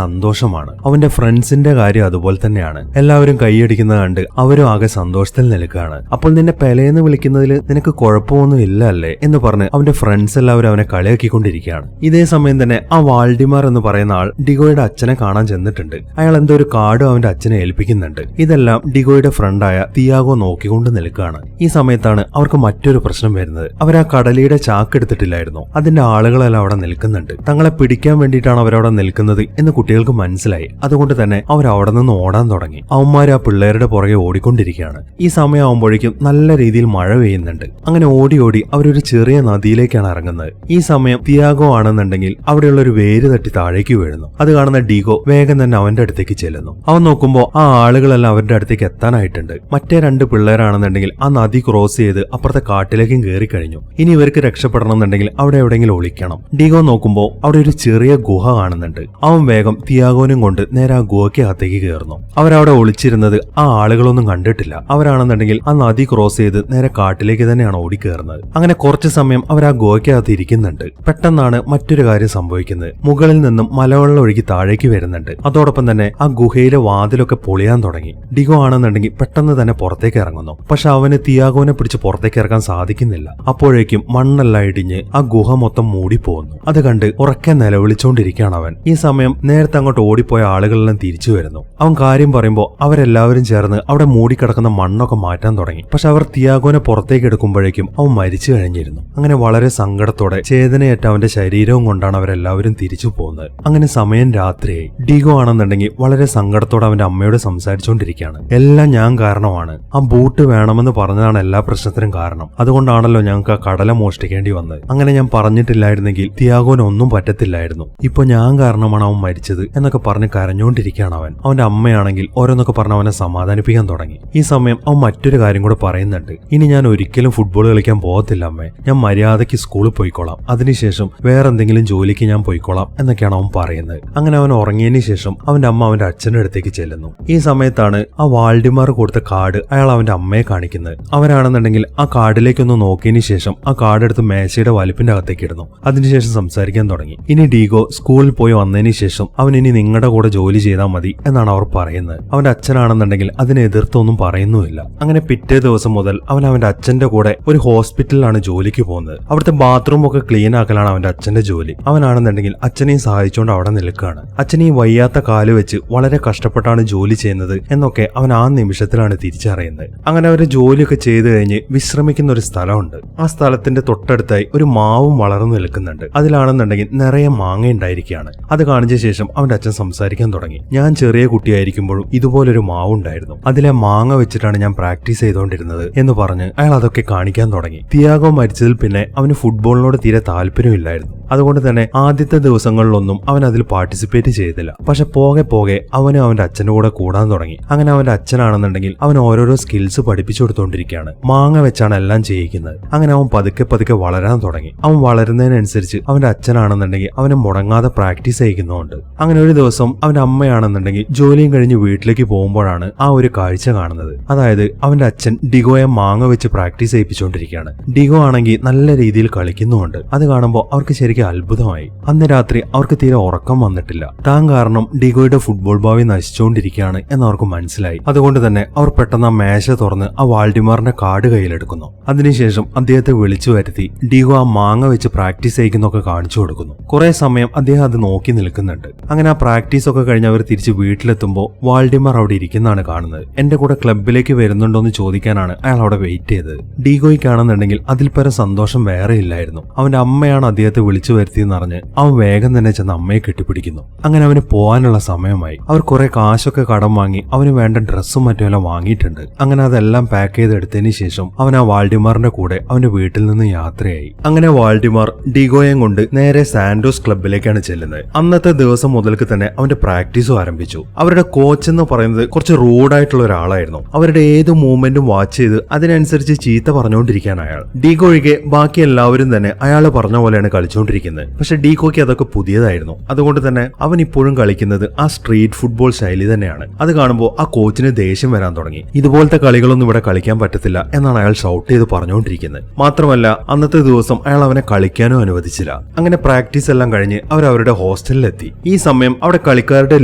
സന്തോഷമാണ്. അവന്റെ ഫ്രണ്ട്സിന്റെ കാര്യം അതുപോലെ തന്നെയാണ്. എല്ലാവരും കൈയടിക്കുന്നത് കണ്ട് അവരും ആകെ സന്തോഷത്തിൽ നിൽക്കുകയാണ്. അപ്പോൾ നിന്നെ പെലെന്ന് വിളിക്കുന്നതിൽ നിനക്ക് കുഴപ്പമൊന്നും ഇല്ല അല്ലേ എന്ന് പറഞ്ഞ് അവന്റെ ഫ്രണ്ട്സ് എല്ലാവരും അവനെ കളിയാക്കിക്കൊണ്ടിരിക്കുകയാണ്. ഇതേ സമയം തന്നെ ആ വാൾഡിമാർ എന്ന് പറയുന്ന ആൾ ഡിഗോയുടെ അച്ഛനെ കാണാൻ ചെന്നിട്ടുണ്ട്. അയാൾ എന്തോ ഒരു കാർഡ് അവന്റെ അച്ഛനെ ഏൽപ്പിക്കുന്നുണ്ട്. ഇതെല്ലാം ഡിഗോയുടെ ഫ്രണ്ടായ തിയാഗോ നോക്കിക്കൊണ്ട് നിൽക്കുകയാണ്. ഈ സമയത്താണ് അവർക്ക് മറ്റൊരു പ്രശ്നം വരുന്നത്. അവർ ആ കടലിയുടെ ചാക്ക് എടുത്തിട്ടില്ലായിരുന്നു. അതിന്റെ ആളുകളെല്ലാം അവിടെ നിൽക്കുന്നുണ്ട്. തങ്ങളെ പിടിക്കാൻ വേണ്ടിയിട്ടാണ് അവരവിടെ നിൽക്കുന്നത് എന്ന് കുട്ടികൾക്ക് മനസ്സിലായി. അതുകൊണ്ട് തന്നെ അവർ അവിടെ നിന്ന് ഓടാൻ തുടങ്ങി. അവന്മാർ ആ പിള്ളേരുടെ പുറകെ ഓടിക്കൊണ്ടിരിക്കുകയാണ്. ഈ സമയമാകുമ്പോഴേക്കും നല്ല രീതിയിൽ മഴ പെയ്യുന്നുണ്ട്. അങ്ങനെ ഓടി ഓടി അവരൊരു ചെറിയ നദിയിലേക്കാണ് ഇറങ്ങുന്നത്. ഈ സമയം തിയാഗോ ആണെന്നുണ്ടെങ്കിൽ അവിടെയുള്ള ഒരു വേര് തട്ടി താഴേക്ക് വീഴുന്നു. അത് കാണുന്ന ഡീഗോ വേഗം തന്നെ അവന്റെ അടുത്തേക്ക് ചെല്ലുന്നു. അവൻ നോക്കുമ്പോൾ ആ ആളുകളെല്ലാം അവരുടെ അടുത്തേക്ക് എത്താനായിട്ടുണ്ട്. മറ്റേ 2 പിള്ളേരാണെന്നുണ്ടെങ്കിൽ ആ നദി ക്രോസ് ചെയ്ത് അപ്പുറത്തെ കാട്ടിലേക്കും കയറി കഴിഞ്ഞു. ഇനി ഇവർക്ക് രക്ഷപ്പെടണം എന്നുണ്ടെങ്കിൽ അവിടെ എവിടെയെങ്കിലും ഒളിക്കണം. ഡീഗോ നോക്കുമ്പോൾ അവിടെ ഒരു ചെറിയ ഗുഹ കാണുന്നുണ്ട്. അവൻ വേഗം തിയാഗോനും കൊണ്ട് നേരെ ആ ഗുഹയ്ക്ക് അകത്തേക്ക് കയറുന്നു. അവരവിടെ ഒളിച്ചിരുന്നത് ആ ആളുകളൊന്നും കണ്ടിട്ടില്ല. അവരാണെന്നുണ്ടെങ്കിൽ ആ നദി ക്രോസ് ചെയ്ത് നേരെ കാട്ടിലേക്ക് തന്നെയാണ് ഓടിക്കയറുന്നത്. അങ്ങനെ കുറച്ചു സമയം അവർ ആ ഗുഹയ്ക്കകത്ത് ഇരിക്കുന്നുണ്ട്. പെട്ടെന്നാണ് മറ്റൊരു കാര്യം സംഭവിക്കുന്നത്. മുകളിൽ നിന്നും മലവെള്ളം ഒഴുകി താഴേക്ക് വരുന്നുണ്ട്. അതോടൊപ്പം തന്നെ ആ ഗുഹയിലെ വാതിലൊക്കെ പൊളിയാൻ തുടങ്ങി. ഡിഗോ ആണെന്നുണ്ടെങ്കിൽ പെട്ടെന്ന് തന്നെ പുറത്തേക്ക് ഇറങ്ങുന്നു. പക്ഷെ അവന് തിയാഗോനെ പിടിച്ച് പുറത്തേക്ക് ഇറക്കാൻ സാധിക്കുന്നില്ല. അപ്പോഴേക്കും മണ്ണെല്ലാം ഇടിഞ്ഞ് ആ ഗുഹ മൊത്തം മൂടിപ്പോകുന്നു. അത് കണ്ട് ഉറക്കെ നിലവിളിച്ചുകൊണ്ടിരിക്കുകയാണ് അവൻ. ഈ സമയം നേരത്തെ അങ്ങോട്ട് ഓടിപ്പോയ ആളുകളെല്ലാം തിരിച്ചു വരുന്നു. അവൻ കാര്യം പറയുമ്പോൾ അവരെല്ലാവരും ചേർന്ന് അവിടെ മൂടിക്കിടക്കുന്ന മണ്ണൊക്കെ മാറ്റാൻ തുടങ്ങി. പക്ഷെ അവർ തിയാഗോനെ പുറത്തേക്ക് എടുക്കുമ്പോഴേക്കും അവൻ മരിച്ചു കഴിഞ്ഞിരുന്നു. അങ്ങനെ വളരെ സങ്കടത്തോടെ ചേതനയേറ്റ അവന്റെ ശരീരവും കൊണ്ടാണ് അവരെല്ലാവരും തിരിച്ചു പോകുന്നത്. അങ്ങനെ സമയം രാത്രിയായി. ഡീഗോ ആണെന്നുണ്ടെങ്കിൽ വളരെ സങ്കടത്തോടെ അവന്റെ അമ്മയോട് സംസാരിച്ചുകൊണ്ടിരിക്കുകയാണ്. എല്ലാം ഞാൻ കാരണമാണ്. ആ ബൂട്ട് വേണമെന്ന് പറഞ്ഞതാണ് എല്ലാ പ്രശ്നത്തിനും കാരണം. അതുകൊണ്ടാണല്ലോ ഞങ്ങൾക്ക് ആ കടല മോഷ്ടിക്കേണ്ടി വന്നത്. അങ്ങനെ ഞാൻ പറഞ്ഞിട്ടില്ലായിരുന്നെങ്കിൽ തിയാഗോന് ഒന്നും പറ്റത്തില്ലായിരുന്നു. ഇപ്പൊ ഞാൻ കാരണമാണ് അവൻ മരിച്ചത് എന്നൊക്കെ പറഞ്ഞ് കരഞ്ഞുകൊണ്ടിരിക്കുകയാണ് അവൻ. അവന്റെ അമ്മയാണെങ്കിൽ ഓരോന്നൊക്കെ പറഞ്ഞ് അവനെ സമാധാനിപ്പിക്കാൻ തുടങ്ങി. ഈ സമയം അവൻ മറ്റൊരു കാര്യം കൂടെ പറയുന്നുണ്ട്. ഇനി ഞാൻ ഒരിക്കലും ഫുട്ബോൾ കളിക്കാൻ പോകത്തില്ല അമ്മേ. ഞാൻ മര്യാദയ്ക്ക് സ്കൂളിൽ പോയിക്കോളാം. അതിനുശേഷം വേറെ എന്തെങ്കിലും ജോലിക്ക് ഞാൻ പോയിക്കോളാം എന്നൊക്കെയാണ് അവൻ പറയുന്നത്. അങ്ങനെ അവൻ ഉറങ്ങിയതിനു ശേഷം അവന്റെ അമ്മ അവന്റെ അച്ഛന്റെ അടുത്തേക്ക് ചെല്ലുന്നു. ഈ സമയത്താണ് ആ വാൾഡിമാർ കൊടുത്ത കാർഡ് അയാൾ അവന്റെ അമ്മയെ കാണിക്കുന്നത്. അവരാണെന്നുണ്ടെങ്കിൽ ആ കാർഡിലേക്കൊന്ന് നോക്കിയതിനു ശേഷം ആ കാർഡ് എടുത്ത് മേശയുടെ വലിപ്പിന്റെ അകത്തേക്ക് ഇടുന്നു. അതിനുശേഷം സംസാരിക്കാൻ തുടങ്ങി. ഇനി ഇനി ഡീഗോ സ്കൂളിൽ പോയി വന്നതിന് ശേഷം അവൻ ഇനി നിങ്ങളുടെ കൂടെ ജോലി ചെയ്താൽ മതി എന്നാണ് അവർ പറയുന്നത്. അവന്റെ അച്ഛനാണെന്നുണ്ടെങ്കിൽ അതിനെ എതിർത്തൊന്നും പറയുന്നുമില്ല. അങ്ങനെ പിറ്റേ ദിവസം മുതൽ അവൻ അവന്റെ അച്ഛന്റെ കൂടെ ഒരു ഹോസ്പിറ്റലിലാണ് ജോലിക്ക് പോകുന്നത്. അവിടുത്തെ ബാത്റൂം ഒക്കെ ക്ലീൻ ആക്കലാണ് അവന്റെ അച്ഛന്റെ ജോലി. അവനാണെന്നുണ്ടെങ്കിൽ അച്ഛനെയും സഹായിച്ചുകൊണ്ട് അവിടെ നിൽക്കുകയാണ്. അച്ഛനെ ഈ വയ്യാത്ത കാല് വെച്ച് വളരെ കഷ്ടപ്പെട്ടാണ് ജോലി ചെയ്യുന്നത് എന്നൊക്കെ അവൻ ആ നിമിഷത്തിലാണ് തിരിച്ചറിയുന്നത്. അങ്ങനെ അവരെ ജോലിയൊക്കെ ചെയ്തു കഴിഞ്ഞ് വിശ്രമിക്കുന്ന ഒരു സ്ഥലമുണ്ട്. ആ സ്ഥലത്തിന്റെ തൊട്ടടുത്തായി ഒരു മാവും വളർന്നു നിൽക്കുന്നുണ്ട്. അതിലാണെന്നുണ്ടെങ്കിൽ നിറയെ മാങ്ങ ഉണ്ടായിരിക്കുകയാണ്. അത് കാണിച്ച ശേഷം അവന്റെ അച്ഛൻ സംസാരിക്കാൻ തുടങ്ങി. ഞാൻ ചെറിയ കുട്ടിയായിരിക്കുമ്പോഴും ഇതുപോലൊരു മാവ് ഉണ്ടായിരുന്നു. അതിലെ മാങ്ങ വെച്ചിട്ടാണ് ഞാൻ പ്രാക്ടീസ് ചെയ്തുകൊണ്ടിരുന്നത് എന്ന് പറഞ്ഞ് അയാൾ അതൊക്കെ കാണിക്കാൻ തുടങ്ങി. തിയാഗോ മരിച്ചതിൽ പിന്നെ അവന് ഫുട്ബോളിനോട് തീരെ താല്പര്യമില്ലായിരുന്നു. അതുകൊണ്ട് തന്നെ ആദ്യത്തെ ദിവസങ്ങളിലൊന്നും അവൻ അതിൽ പാർട്ടിസിപ്പേറ്റ് ചെയ്തില്ല. പക്ഷെ പോകെ പോകെ അവന് അവന്റെ അച്ഛന്റെ കൂടെ കൂടാൻ തുടങ്ങി. അങ്ങനെ അവന്റെ അച്ഛനാണെന്നുണ്ടെങ്കിൽ അവൻ ഓരോരോ സ്കിൽസ് പഠിപ്പിച്ചു കൊടുത്തോണ്ടിരിക്കുകയാണ്. മാങ്ങ വെച്ചാണ് എല്ലാം ചെയ്യിക്കുന്നത്. അങ്ങനെ അവൻ പതുക്കെ പതുക്കെ വളരാൻ തുടങ്ങി. അവൻ വളരുന്നതിനനുസരിച്ച് അവന്റെ അച്ഛനാണെന്നുണ്ടെങ്കിൽ അവനെ മുടങ്ങാതെ പ്രാക്ടീസ് ചെയ്യിക്കുന്നുണ്ട്. അങ്ങനെ ഒരു ദിവസം അവന്റെ അമ്മയാണെന്നുണ്ടെങ്കിൽ ജോലിയും കഴിഞ്ഞ് വീട്ടിലേക്ക് പോകുമ്പോഴാണ് ആ ഒരു കാഴ്ച കാണുന്നത്. അതായത് അവന്റെ അച്ഛൻ ഡിഗോയെ മാങ്ങ വെച്ച് പ്രാക്ടീസ് ചെയ്യിപ്പിച്ചുകൊണ്ടിരിക്കുകയാണ്. ഡിഗോ ആണെങ്കിൽ നല്ല രീതിയിൽ കളിക്കുന്നുമുണ്ട്. അത് കാണുമ്പോൾ അവർക്ക് ശരിക്കും അത്ഭുതമായി. അന്ന് രാത്രി അവർക്ക് തീരെ ഉറക്കം വന്നിട്ടില്ല. താൻ കാരണം ഡിഗോയുടെ ഫുട്ബോൾ ഭാവി നശിച്ചുകൊണ്ടിരിക്കുകയാണ് എന്നവർക്ക് മനസ്സിലായി. അതുകൊണ്ട് തന്നെ അവർ പെട്ടെന്ന് ആ മേശ തുറന്ന് ആ വാൾഡിമാറിന്റെ കാർഡ് കയ്യിലെടുക്കുന്നു. അതിനുശേഷം അദ്ദേഹത്തെ വിളിച്ചു വരുത്തി ഡിഗോ ആ മാങ്ങ വെച്ച് പ്രാക്ടീസ് ചെയ്യിക്കുന്നൊക്കെ കാണിച്ചു കൊടുക്കുന്നു. കുറെ സമയം അദ്ദേഹം അത് നോക്കി നിൽക്കുന്നുണ്ട്. അങ്ങനെ ആ പ്രാക്ടീസ് ഒക്കെ കഴിഞ്ഞ് അവർ തിരിച്ച് വീട്ടിലെത്തുമ്പോൾ വാൾഡിമാർ അവിടെ ഇരിക്കുന്നതാണ് കാണുന്നത്. എന്റെ കൂടെ ക്ലബിലേക്ക് വരുന്നുണ്ടോ എന്ന് ചോദിക്കാനാണ് അയാൾ അവിടെ വെയിറ്റ് ചെയ്തത്. ഡിഗോയ്ക്കാണെന്നുണ്ടെങ്കിൽ അതിൽ പരം സന്തോഷം വേറെ ഇല്ലായിരുന്നു. അവന്റെ അമ്മയാണ് അദ്ദേഹത്തെ വിളിച്ചു വരുത്തിയെന്ന് അറിഞ്ഞ് അവൻ വേഗം തന്നെ ചെന്ന് അമ്മയെ കെട്ടിപ്പിടിക്കുന്നു. അങ്ങനെ അവന് പോകാനുള്ള സമയമായി. അവർ കുറെ കാശൊക്കെ കടം വാങ്ങി അവന് വേണ്ട ഡ്രസ്സും മറ്റുമെല്ലാം വാങ്ങിയിട്ടുണ്ട്. അങ്ങനെ അതെല്ലാം പാക്ക് ചെയ്തെടുത്തതിന് ശേഷം അവൻ ആ വാൾഡിമാറിന്റെ കൂടെ അവന്റെ വീട്ടിൽ നിന്ന് യാത്രയായി. അങ്ങനെ വാൾഡിമാർ ഡിഗോയെയും കൊണ്ട് നേരെ സാന്റോസ് ക്ലബിലേക്കാണ് ചെല്ലുന്നത്. അന്നത്തെ ദിവസം മുതൽക്ക് തന്നെ അവന്റെ പ്രാക്ടീസും ആരംഭിച്ചു. അവരുടെ കോച്ച് എന്ന് പറയുന്നത് കുറച്ച് റൂഡായിട്ടുള്ള ഒരാളായിരുന്നു. അവരുടെ ഏത് മൂവ്മെന്റും വാച്ച് ചെയ്ത് അതിനനുസരിച്ച് ചീത്ത പറഞ്ഞുകൊണ്ടിരിക്കാൻ അയാൾ. ഡിഗോ ഒഴികെ ബാക്കി എല്ലാവരും തന്നെ അയാൾ പറഞ്ഞ പോലെയാണ് കളിച്ചുകൊണ്ടിരിക്കുന്നത്. പക്ഷെ ഡിഗോയ്ക്ക് അതൊക്കെ പുതിയതായിരുന്നു. അതുകൊണ്ട് തന്നെ അവൻ ഇപ്പോഴും കളിക്കുന്നത് ആ സ്ട്രീറ്റ് ഫുട്ബോൾ ശൈലി തന്നെയാണ്. അത് കാണുമ്പോൾ ആ കോച്ചിന് ദേഷ്യം വരാൻ തുടങ്ങി. ഇതുപോലത്തെ കളികളൊന്നും ഇവിടെ കളിക്കാൻ പറ്റത്തില്ല എന്നാണ് അയാൾ ഷൗട്ട് ചെയ്ത് പറഞ്ഞുകൊണ്ടിരിക്കുന്നത്. മാത്രമല്ല അന്നത്തെ ദിവസം അയാൾ അവനെ കളിക്കാനും അനുവദിച്ചില്ല. അങ്ങനെ പ്രാക്ടീസ് എല്ലാം കഴിഞ്ഞ് അവർ അവരുടെ ഹോസ്റ്റലിലെത്തി. ഈ സമയം അവിടെ കളിക്കാരുടെ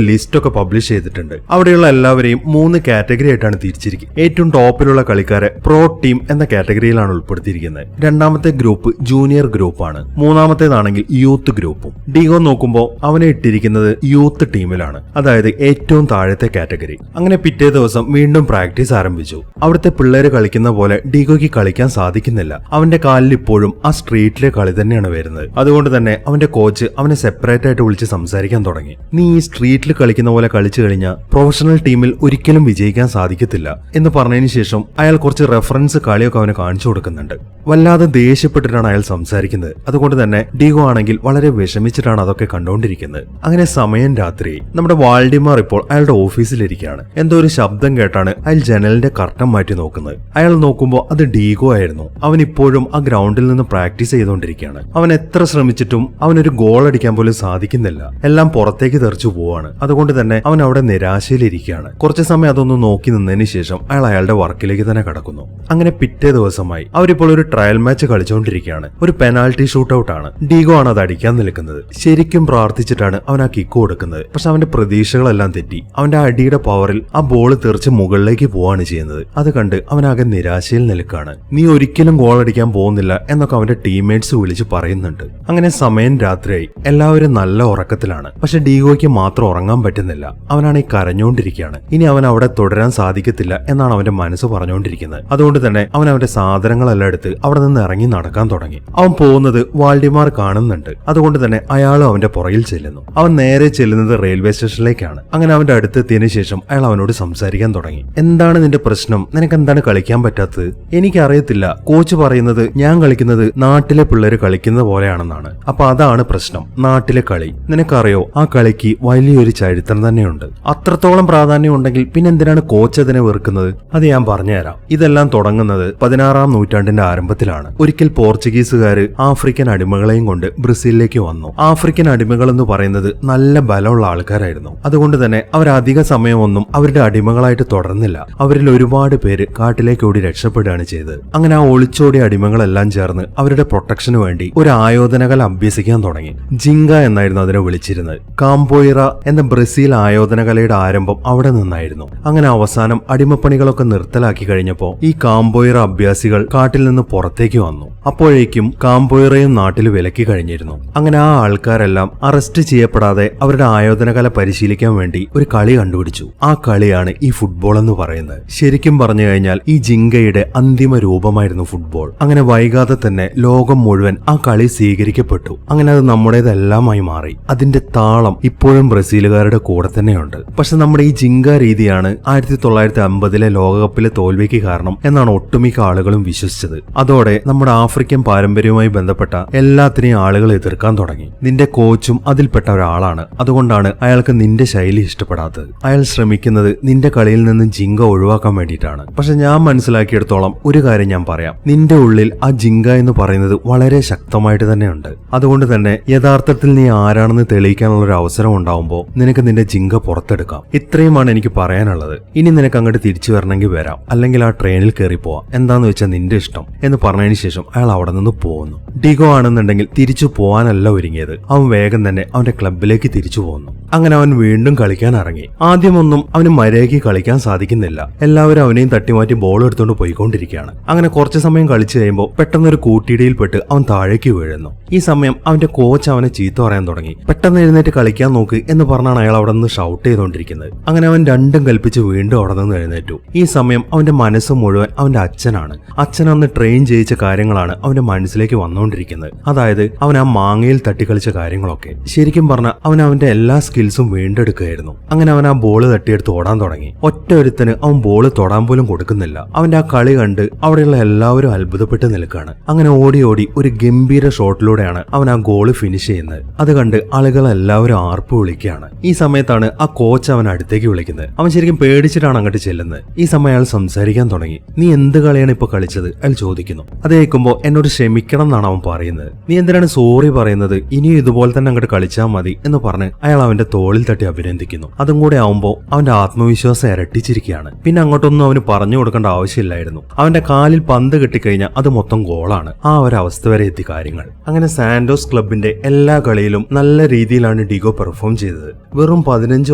ലിസ്റ്റ് ഒക്കെ പബ്ലിഷ് ചെയ്തിട്ടുണ്ട്. അവിടെയുള്ള എല്ലാവരെയും 3 കാറ്റഗറി ആയിട്ടാണ് തിരിച്ചിരിക്കുന്നത്. ഏറ്റവും ടോപ്പിലുള്ള കളിക്കാരെ പ്രോ ടീം എന്ന കാറ്റഗറിയിലാണ് ഉൾപ്പെടുത്തിയിരിക്കുന്നത്. രണ്ടാമത്തെ ഗ്രൂപ്പ് ജൂനിയർ ഗ്രൂപ്പാണ്. മൂന്നാമത്തേതാണെങ്കിൽ യൂത്ത് ഗ്രൂപ്പും. ഡിഗോ നോക്കുമ്പോൾ അവനെ ഇട്ടിരിക്കുന്നത് യൂത്ത് ടീമിലാണ്, അതായത് ഏറ്റവും താഴത്തെ കാറ്റഗറി. അങ്ങനെ പിറ്റേ ദിവസം വീണ്ടും പ്രാക്ടീസ് ആരംഭിച്ചു. അവിടുത്തെ പിള്ളേര് കളിക്കുന്ന പോലെ ഡിഗോയ്ക്ക് കളിക്കാൻ സാധിക്കുന്നില്ല. അവന്റെ കാലിൽ ഇപ്പോഴും ആ സ്ട്രീറ്റിലെ കളി തന്നെയാണ് വരുന്നത്. അതുകൊണ്ട് തന്നെ അവന്റെ കോച്ച് അവനെ സെപ്പറേറ്റ് ആയിട്ട് വിളിച്ച് സംസാരിക്കാൻ തുടങ്ങി. നീ ഈ സ്ട്രീറ്റിൽ കളിക്കുന്ന പോലെ കളിച്ചു കഴിഞ്ഞാൽ പ്രൊഫഷണൽ ടീമിൽ ഒരിക്കലും വിജയിക്കാൻ സാധിക്കത്തില്ല എന്ന് പറഞ്ഞതിന് ശേഷം അയാൾ കുറച്ച് റെഫറൻസ് കളിയൊക്കെ അവന് കാണിച്ചു കൊടുക്കുന്നുണ്ട്. വല്ലാതെ ദേഷ്യപ്പെട്ടിട്ടാണ് അയാൾ സംസാരിക്കുന്നത്. അതുകൊണ്ട് തന്നെ ഡിഗോ ആണെങ്കിൽ വളരെ വിഷമിച്ചിട്ടാണ് അതൊക്കെ കണ്ടുകൊണ്ടിരിക്കുന്നത്. അങ്ങനെ സമയം രാത്രി. നമ്മുടെ വാൾഡിമാർ ഇപ്പോൾ അയാളുടെ ഓഫീസിലിരിക്കുകയാണ്. എന്തോ ഒരു ശബ്ദം കേട്ടാണ് അയാൾ ജനലിന്റെ കർട്ടൻ മാറ്റി നോക്കുന്നത്. അയാൾ നോക്കുമ്പോൾ അത് ഡിഗോ ആയിരുന്നു. അവൻ ഇപ്പോഴും ആ ഗ്രൗണ്ടിൽ നിന്ന് പ്രാക്ടീസ് ചെയ്തുകൊണ്ടിരിക്കുകയാണ്. അവൻ എത്ര ശ്രമിച്ചിട്ടും അവനൊരു ഗോൾ അടിക്കാൻ പോലും സാധിക്കുന്നില്ല. എല്ലാം പുറത്തേക്ക് തെറിച്ചു പോവാണ്. അതുകൊണ്ട് തന്നെ അവൻ അവിടെ നിരാശയിലിരിക്കുകയാണ്. കുറച്ചു സമയം അതൊന്ന് നോക്കി നിന്നതിന് ശേഷം അയാൾ അയാളുടെ വർക്കിലേക്ക് തന്നെ കടക്കുന്നു. അങ്ങനെ പിറ്റേ ദിവസമായി അവരിപ്പോൾ ഒരു ട്രയൽ മാച്ച് കളിച്ചുകൊണ്ടിരിക്കുകയാണ്. ഒരു പെനാൽറ്റി ഷൂട്ട് ഔട്ട് ആണ്. ഡിഗോ ആണ് അത് അടിക്കാൻ നിൽക്കുന്നത്. ശരിക്കും പ്രാർത്ഥിച്ചിട്ടാണ് അവൻ ആ കിക്ക് കൊടുക്കുന്നത്. പക്ഷെ അവന്റെ പ്രതീക്ഷകളെല്ലാം തെറ്റി. അവന്റെ അടിയുടെ പവറിൽ ആ ബോൾ തെറിച്ച് മുകളിലേക്ക് പോവാണ് ചെയ്യുന്നത്. അത് കണ്ട് അവനാകെ നിരാശയിൽ നിൽക്കുകയാണ്. നീ ഒരിക്കലും ഗോൾ അടിക്കാൻ പോകുന്നില്ല എന്നൊക്കെ അവന്റെ ടീംമേറ്റ്സ് വിളിച്ച് പറയുന്നുണ്ട്. അങ്ങനെ സമയം രാത്രിയായി. എല്ലാവരും നല്ല ഉറക്കത്തിലാണ്. പക്ഷെ ഡിഗോയ്ക്ക് മാത്രം ഉറങ്ങാൻ പറ്റുന്നില്ല. അവനാണെങ്കിൽ കരഞ്ഞുകൊണ്ടിരിക്കുകയാണ്. ഇനി അവൻ അവിടെ തുടരാൻ സാധിക്കത്തില്ല എന്നാണ് അവന്റെ മനസ്സ് പറഞ്ഞുകൊണ്ടിരിക്കുന്നത്. അതുകൊണ്ട് തന്നെ അവൻ അവന്റെ സാധനങ്ങളെല്ലാം എടുത്ത് അവിടെ നിന്ന് ഇറങ്ങി നടക്കാൻ തുടങ്ങി. അവൻ പോകുന്നത് വാൾഡിമാർ കാണുന്നുണ്ട്. അതുകൊണ്ട് തന്നെ അയാളും അവന്റെ പുറകിൽ ചെല്ലുന്നു. അവൻ നേരെ ചെല്ലുന്നത് റെയിൽവേ സ്റ്റേഷനിലേക്കാണ്. അങ്ങനെ അവന്റെ അടുത്തെത്തിയതിനു ശേഷം അയാൾ അവനോട് സംസാരിക്കാൻ തുടങ്ങി. എന്താണ് നിന്റെ പ്രശ്നം? നിനക്ക് എന്താണ് കളിക്കാൻ പറ്റാത്തത്? എനിക്കറിയത്തില്ല. കോച്ച് പറയുന്നത് ഞാൻ കളിക്കുന്നത് നാട്ടിലെ പിള്ളേര് കളിക്കുന്ന പോലെയാണെന്നാണ്. അപ്പൊ അതാണ് പ്രശ്നം, നാട്ടിലെ കളി. നിനക്കറിയോ, ആ കളിക്ക് വലിയൊരു ചരിത്രം തന്നെയുണ്ട്. അത്രത്തോളം പ്രാധാന്യം ഉണ്ടെങ്കിൽ പിന്നെന്തിനാണ് കോച്ച് അതിനെ വെറുക്കുന്നത്? അത് ഞാൻ പറഞ്ഞുതരാം. ഇതെല്ലാം തുടങ്ങുന്നത് 16-ാം നൂറ്റാണ്ടിന്റെ ആരംഭത്തിലാണ്. ഒരിക്കൽ പോർച്ചുഗീസുകാര് ആഫ്രിക്കൻ അടിമകളെയും കൊണ്ട് കൊണ്ട് ബ്രസീലിലേക്ക് വന്നു. ആഫ്രിക്കൻ അടിമകൾ എന്ന് പറയുന്നത് നല്ല ബലമുള്ള ആൾക്കാരായിരുന്നു. അതുകൊണ്ട് തന്നെ അവർ അധിക സമയമൊന്നും അവരുടെ അടിമകളായിട്ട് തുടർന്നില്ല. അവരിൽ ഒരുപാട് പേര് കാട്ടിലേക്ക് ഓടി രക്ഷപ്പെടുകയാണ് ചെയ്തത്. അങ്ങനെ ആ ഒളിച്ചോടിയ അടിമകളെല്ലാം ചേർന്ന് അവരുടെ പ്രൊട്ടക്ഷന് വേണ്ടി ഒരു ആയോധനകല അഭ്യസിക്കാൻ തുടങ്ങി. ജിങ്ക എന്നായിരുന്നു അതിനെ വിളിച്ചിരുന്നത്. കാംപോയിറ എന്ന ബ്രസീൽ ആയോധനകലയുടെ ആരംഭം അവിടെ നിന്നായിരുന്നു. അങ്ങനെ അവസാനം അടിമപ്പണികളൊക്കെ നിർത്തലാക്കി കഴിഞ്ഞപ്പോ ഈ കാംപോയിറ അഭ്യാസികൾ കാട്ടിൽ നിന്ന് പുറത്തേക്ക് വന്നു. അപ്പോഴേക്കും കാംപോയിറയും നാട്ടിൽ വിലക്കി കഴിഞ്ഞിരുന്നു. അങ്ങനെ ആ ആൾക്കാരെല്ലാം അറസ്റ്റ് ചെയ്യപ്പെടാതെ അവരുടെ ആയോധനകല പരിശീലിക്കാൻ വേണ്ടി ഒരു കളി കണ്ടുപിടിച്ചു. ആ കളിയാണ് ഈ ഫുട്ബോൾ എന്ന് പറയുന്നത്. ശരിക്കും പറഞ്ഞു കഴിഞ്ഞാൽ ഈ ജിങ്കയുടെ അന്തിമ രൂപമായിരുന്നു ഫുട്ബോൾ. അങ്ങനെ വൈകാതെ തന്നെ ലോകം മുഴുവൻ ആ കളി സ്വീകരിക്കപ്പെട്ടു. അങ്ങനെ അത് നമ്മുടേതെല്ലാമായി മാറി. അതിന്റെ താളം ഇപ്പോഴും ബ്രസീലുകാരുടെ കൂടെ തന്നെയുണ്ട്. പക്ഷെ നമ്മുടെ ഈ ജിങ്ക രീതിയാണ് 1950 ലോകകപ്പിലെ തോൽവിക്ക് കാരണം എന്നാണ് ഒട്ടുമിക്ക ആളുകളും വിശ്വസിച്ചത്. അതോടെ നമ്മുടെ ആഫ്രിക്കൻ പാരമ്പര്യവുമായി ബന്ധപ്പെട്ട എല്ലാത്തിനെയും ആളുകൾ എതിർക്കാൻ തുടങ്ങി. നിന്റെ കോച്ചും അതിൽപ്പെട്ട ഒരാളാണ്. അതുകൊണ്ടാണ് അയാൾക്ക് നിന്റെ ശൈലി ഇഷ്ടപ്പെടാത്തത്. അയാൾ ശ്രമിക്കുന്നത് നിന്റെ കളിയിൽ നിന്ന് ജിങ്ക ഒഴിവാക്കാൻ വേണ്ടിയിട്ടാണ്. പക്ഷെ ഞാൻ മനസ്സിലാക്കിയെടുത്തോളം ഒരു കാര്യം ഞാൻ പറയാം. നിന്റെ ഉള്ളിൽ ആ ജിങ്ക എന്ന് പറയുന്നത് വളരെ ശക്തമായിട്ട് തന്നെയുണ്ട്. അതുകൊണ്ട് തന്നെ യഥാർത്ഥത്തിൽ നീ ആരാണെന്ന് തെളിയിക്കാനുള്ള ഒരു അവസരം ഉണ്ടാവുമ്പോൾ നിനക്ക് നിന്റെ ജിങ്ക പുറത്തെടുക്കാം. ഇത്രയുമാണ് എനിക്ക് പറയാനുള്ളത്. ഇനി നിനക്ക് അങ്ങോട്ട് തിരിച്ചു വരണമെങ്കിൽ വരാം, അല്ലെങ്കിൽ ആ ട്രെയിനിൽ കയറി പോവാം, എന്താന്ന് വെച്ചാൽ നിന്റെ ഇഷ്ടം എന്ന് പറഞ്ഞതിന് ശേഷം അയാൾ അവിടെ നിന്ന് പോകുന്നു. ഡിഗോ ആണെന്നുണ്ടെങ്കിൽ തിരിച്ചു പോകാനല്ല ഒരുങ്ങിയത്. അവൻ വേഗം തന്നെ അവന്റെ ക്ലബിലേക്ക് തിരിച്ചു പോകുന്നു. അങ്ങനെ അവൻ വീണ്ടും കളിക്കാൻ ഇറങ്ങി. ആദ്യമൊന്നും അവന് മര്യാദയ്ക്ക് കളിക്കാൻ സാധിക്കുന്നില്ല. എല്ലാവരും അവനെയും തട്ടിമാറ്റി ബോൾ എടുത്തുകൊണ്ട് പോയിക്കൊണ്ടിരിക്കുകയാണ്. അങ്ങനെ കുറച്ചു സമയം കളിച്ചു കഴിയുമ്പോൾ പെട്ടെന്നൊരു കൂട്ടിയിടിയിൽപ്പെട്ട് അവൻ താഴേക്ക് വീഴുന്നു. ഈ സമയം അവന്റെ കോച്ച് അവനെ ചീത്ത പറയാൻ തുടങ്ങി. പെട്ടെന്ന് എഴുന്നേറ്റ് കളിക്കാൻ നോക്ക് എന്ന് പറഞ്ഞാണ് അയാൾ അവിടെ നിന്ന് ഷൗട്ട് ചെയ്തുകൊണ്ടിരിക്കുന്നത്. അങ്ങനെ അവൻ രണ്ടും കൽപ്പിച്ച് വീണ്ടും അവിടെ നിന്ന് എഴുന്നേറ്റു. ഈ സമയം അവന്റെ മനസ്സ് മുഴുവൻ അവന്റെ അച്ഛനാണ്. അച്ഛൻ അന്ന് ട്രെയിൻ ചെയ്യിച്ച കാര്യങ്ങളാണ് അവന്റെ മനസ്സിലേക്ക് വന്നുകൊണ്ടിരിക്കുന്നത്. അതായത് അവൻ ആ മാങ്ങയിൽ തട്ടിക്കളിച്ച കാര്യങ്ങളൊക്കെ. ശരിക്കും പറഞ്ഞാൽ അവൻ അവന്റെ എല്ലാ സ്കിൽസും വീണ്ടെടുക്കുകയായിരുന്നു. അങ്ങനെ അവൻ ആ ബോൾ തട്ടിയെടുത്ത് ഓടാൻ തുടങ്ങി. ഒറ്റ ഒരുത്തന് അവൻ ബോൾ തൊടാൻ പോലും കൊടുക്കുന്നില്ല. അവന്റെ ആ കളി കണ്ട് അവിടെയുള്ള എല്ലാവരും അത്ഭുതപ്പെട്ട് നിൽക്കുകയാണ്. അങ്ങനെ ഓടി ഓടി ഒരു ഗംഭീര ഷോട്ടിലൂടെയാണ് അവൻ ആ ഗോള് ഫിനിഷ് ചെയ്യുന്നത്. അത് കണ്ട് ആളുകൾ എല്ലാവരും ആർപ്പ് വിളിക്കുകയാണ്. ഈ സമയത്താണ് ആ കോച്ച് അവൻ അടുത്തേക്ക് വിളിക്കുന്നത്. അവൻ ശരിക്കും പേടിച്ചിട്ടാണ് അങ്ങോട്ട് ചെല്ലുന്നത്. ഈ സമയം അയാൾ സംസാരിക്കാൻ തുടങ്ങി. നീ എന്ത് കളിയാണ് ഇപ്പൊ കളിച്ചത്? അയാൾ ചോദിക്കുന്നു. അത് കേൾക്കുമ്പോൾ എന്നോട് ക്ഷമിക്കണം എന്നാണ് അവൻ പറയുന്നത്. നീ എന്തിനാണ് സോറി പറയുന്നത്? ഇനിയും ഇതുപോലെ തന്നെ അങ്ങോട്ട് കളിച്ചാൽ മതി എന്ന് പറഞ്ഞ് അയാൾ അവന്റെ തോളിൽ തട്ടി അഭിനന്ദിക്കുന്നു. അതും കൂടെ ആവുമ്പോൾ അവന്റെ ആത്മവിശ്വാസം ഇരട്ടിച്ചിരിക്കുകയാണ്. പിന്നെ അങ്ങോട്ടൊന്നും അവന് പറഞ്ഞു കൊടുക്കേണ്ട ആവശ്യമില്ലായിരുന്നു. അവന്റെ കാലിൽ പന്ത് കിട്ടിക്കഴിഞ്ഞാൽ അത് മൊത്തം ഗോളാണ്. ആ ഒരു അവസ്ഥ വരെ എത്തി കാര്യങ്ങൾ. അങ്ങനെ സാന്റോസ് ക്ലബിന്റെ എല്ലാ കളിയിലും നല്ല രീതിയിലാണ് ഡിഗോ പെർഫോം ചെയ്തത്. വെറും 15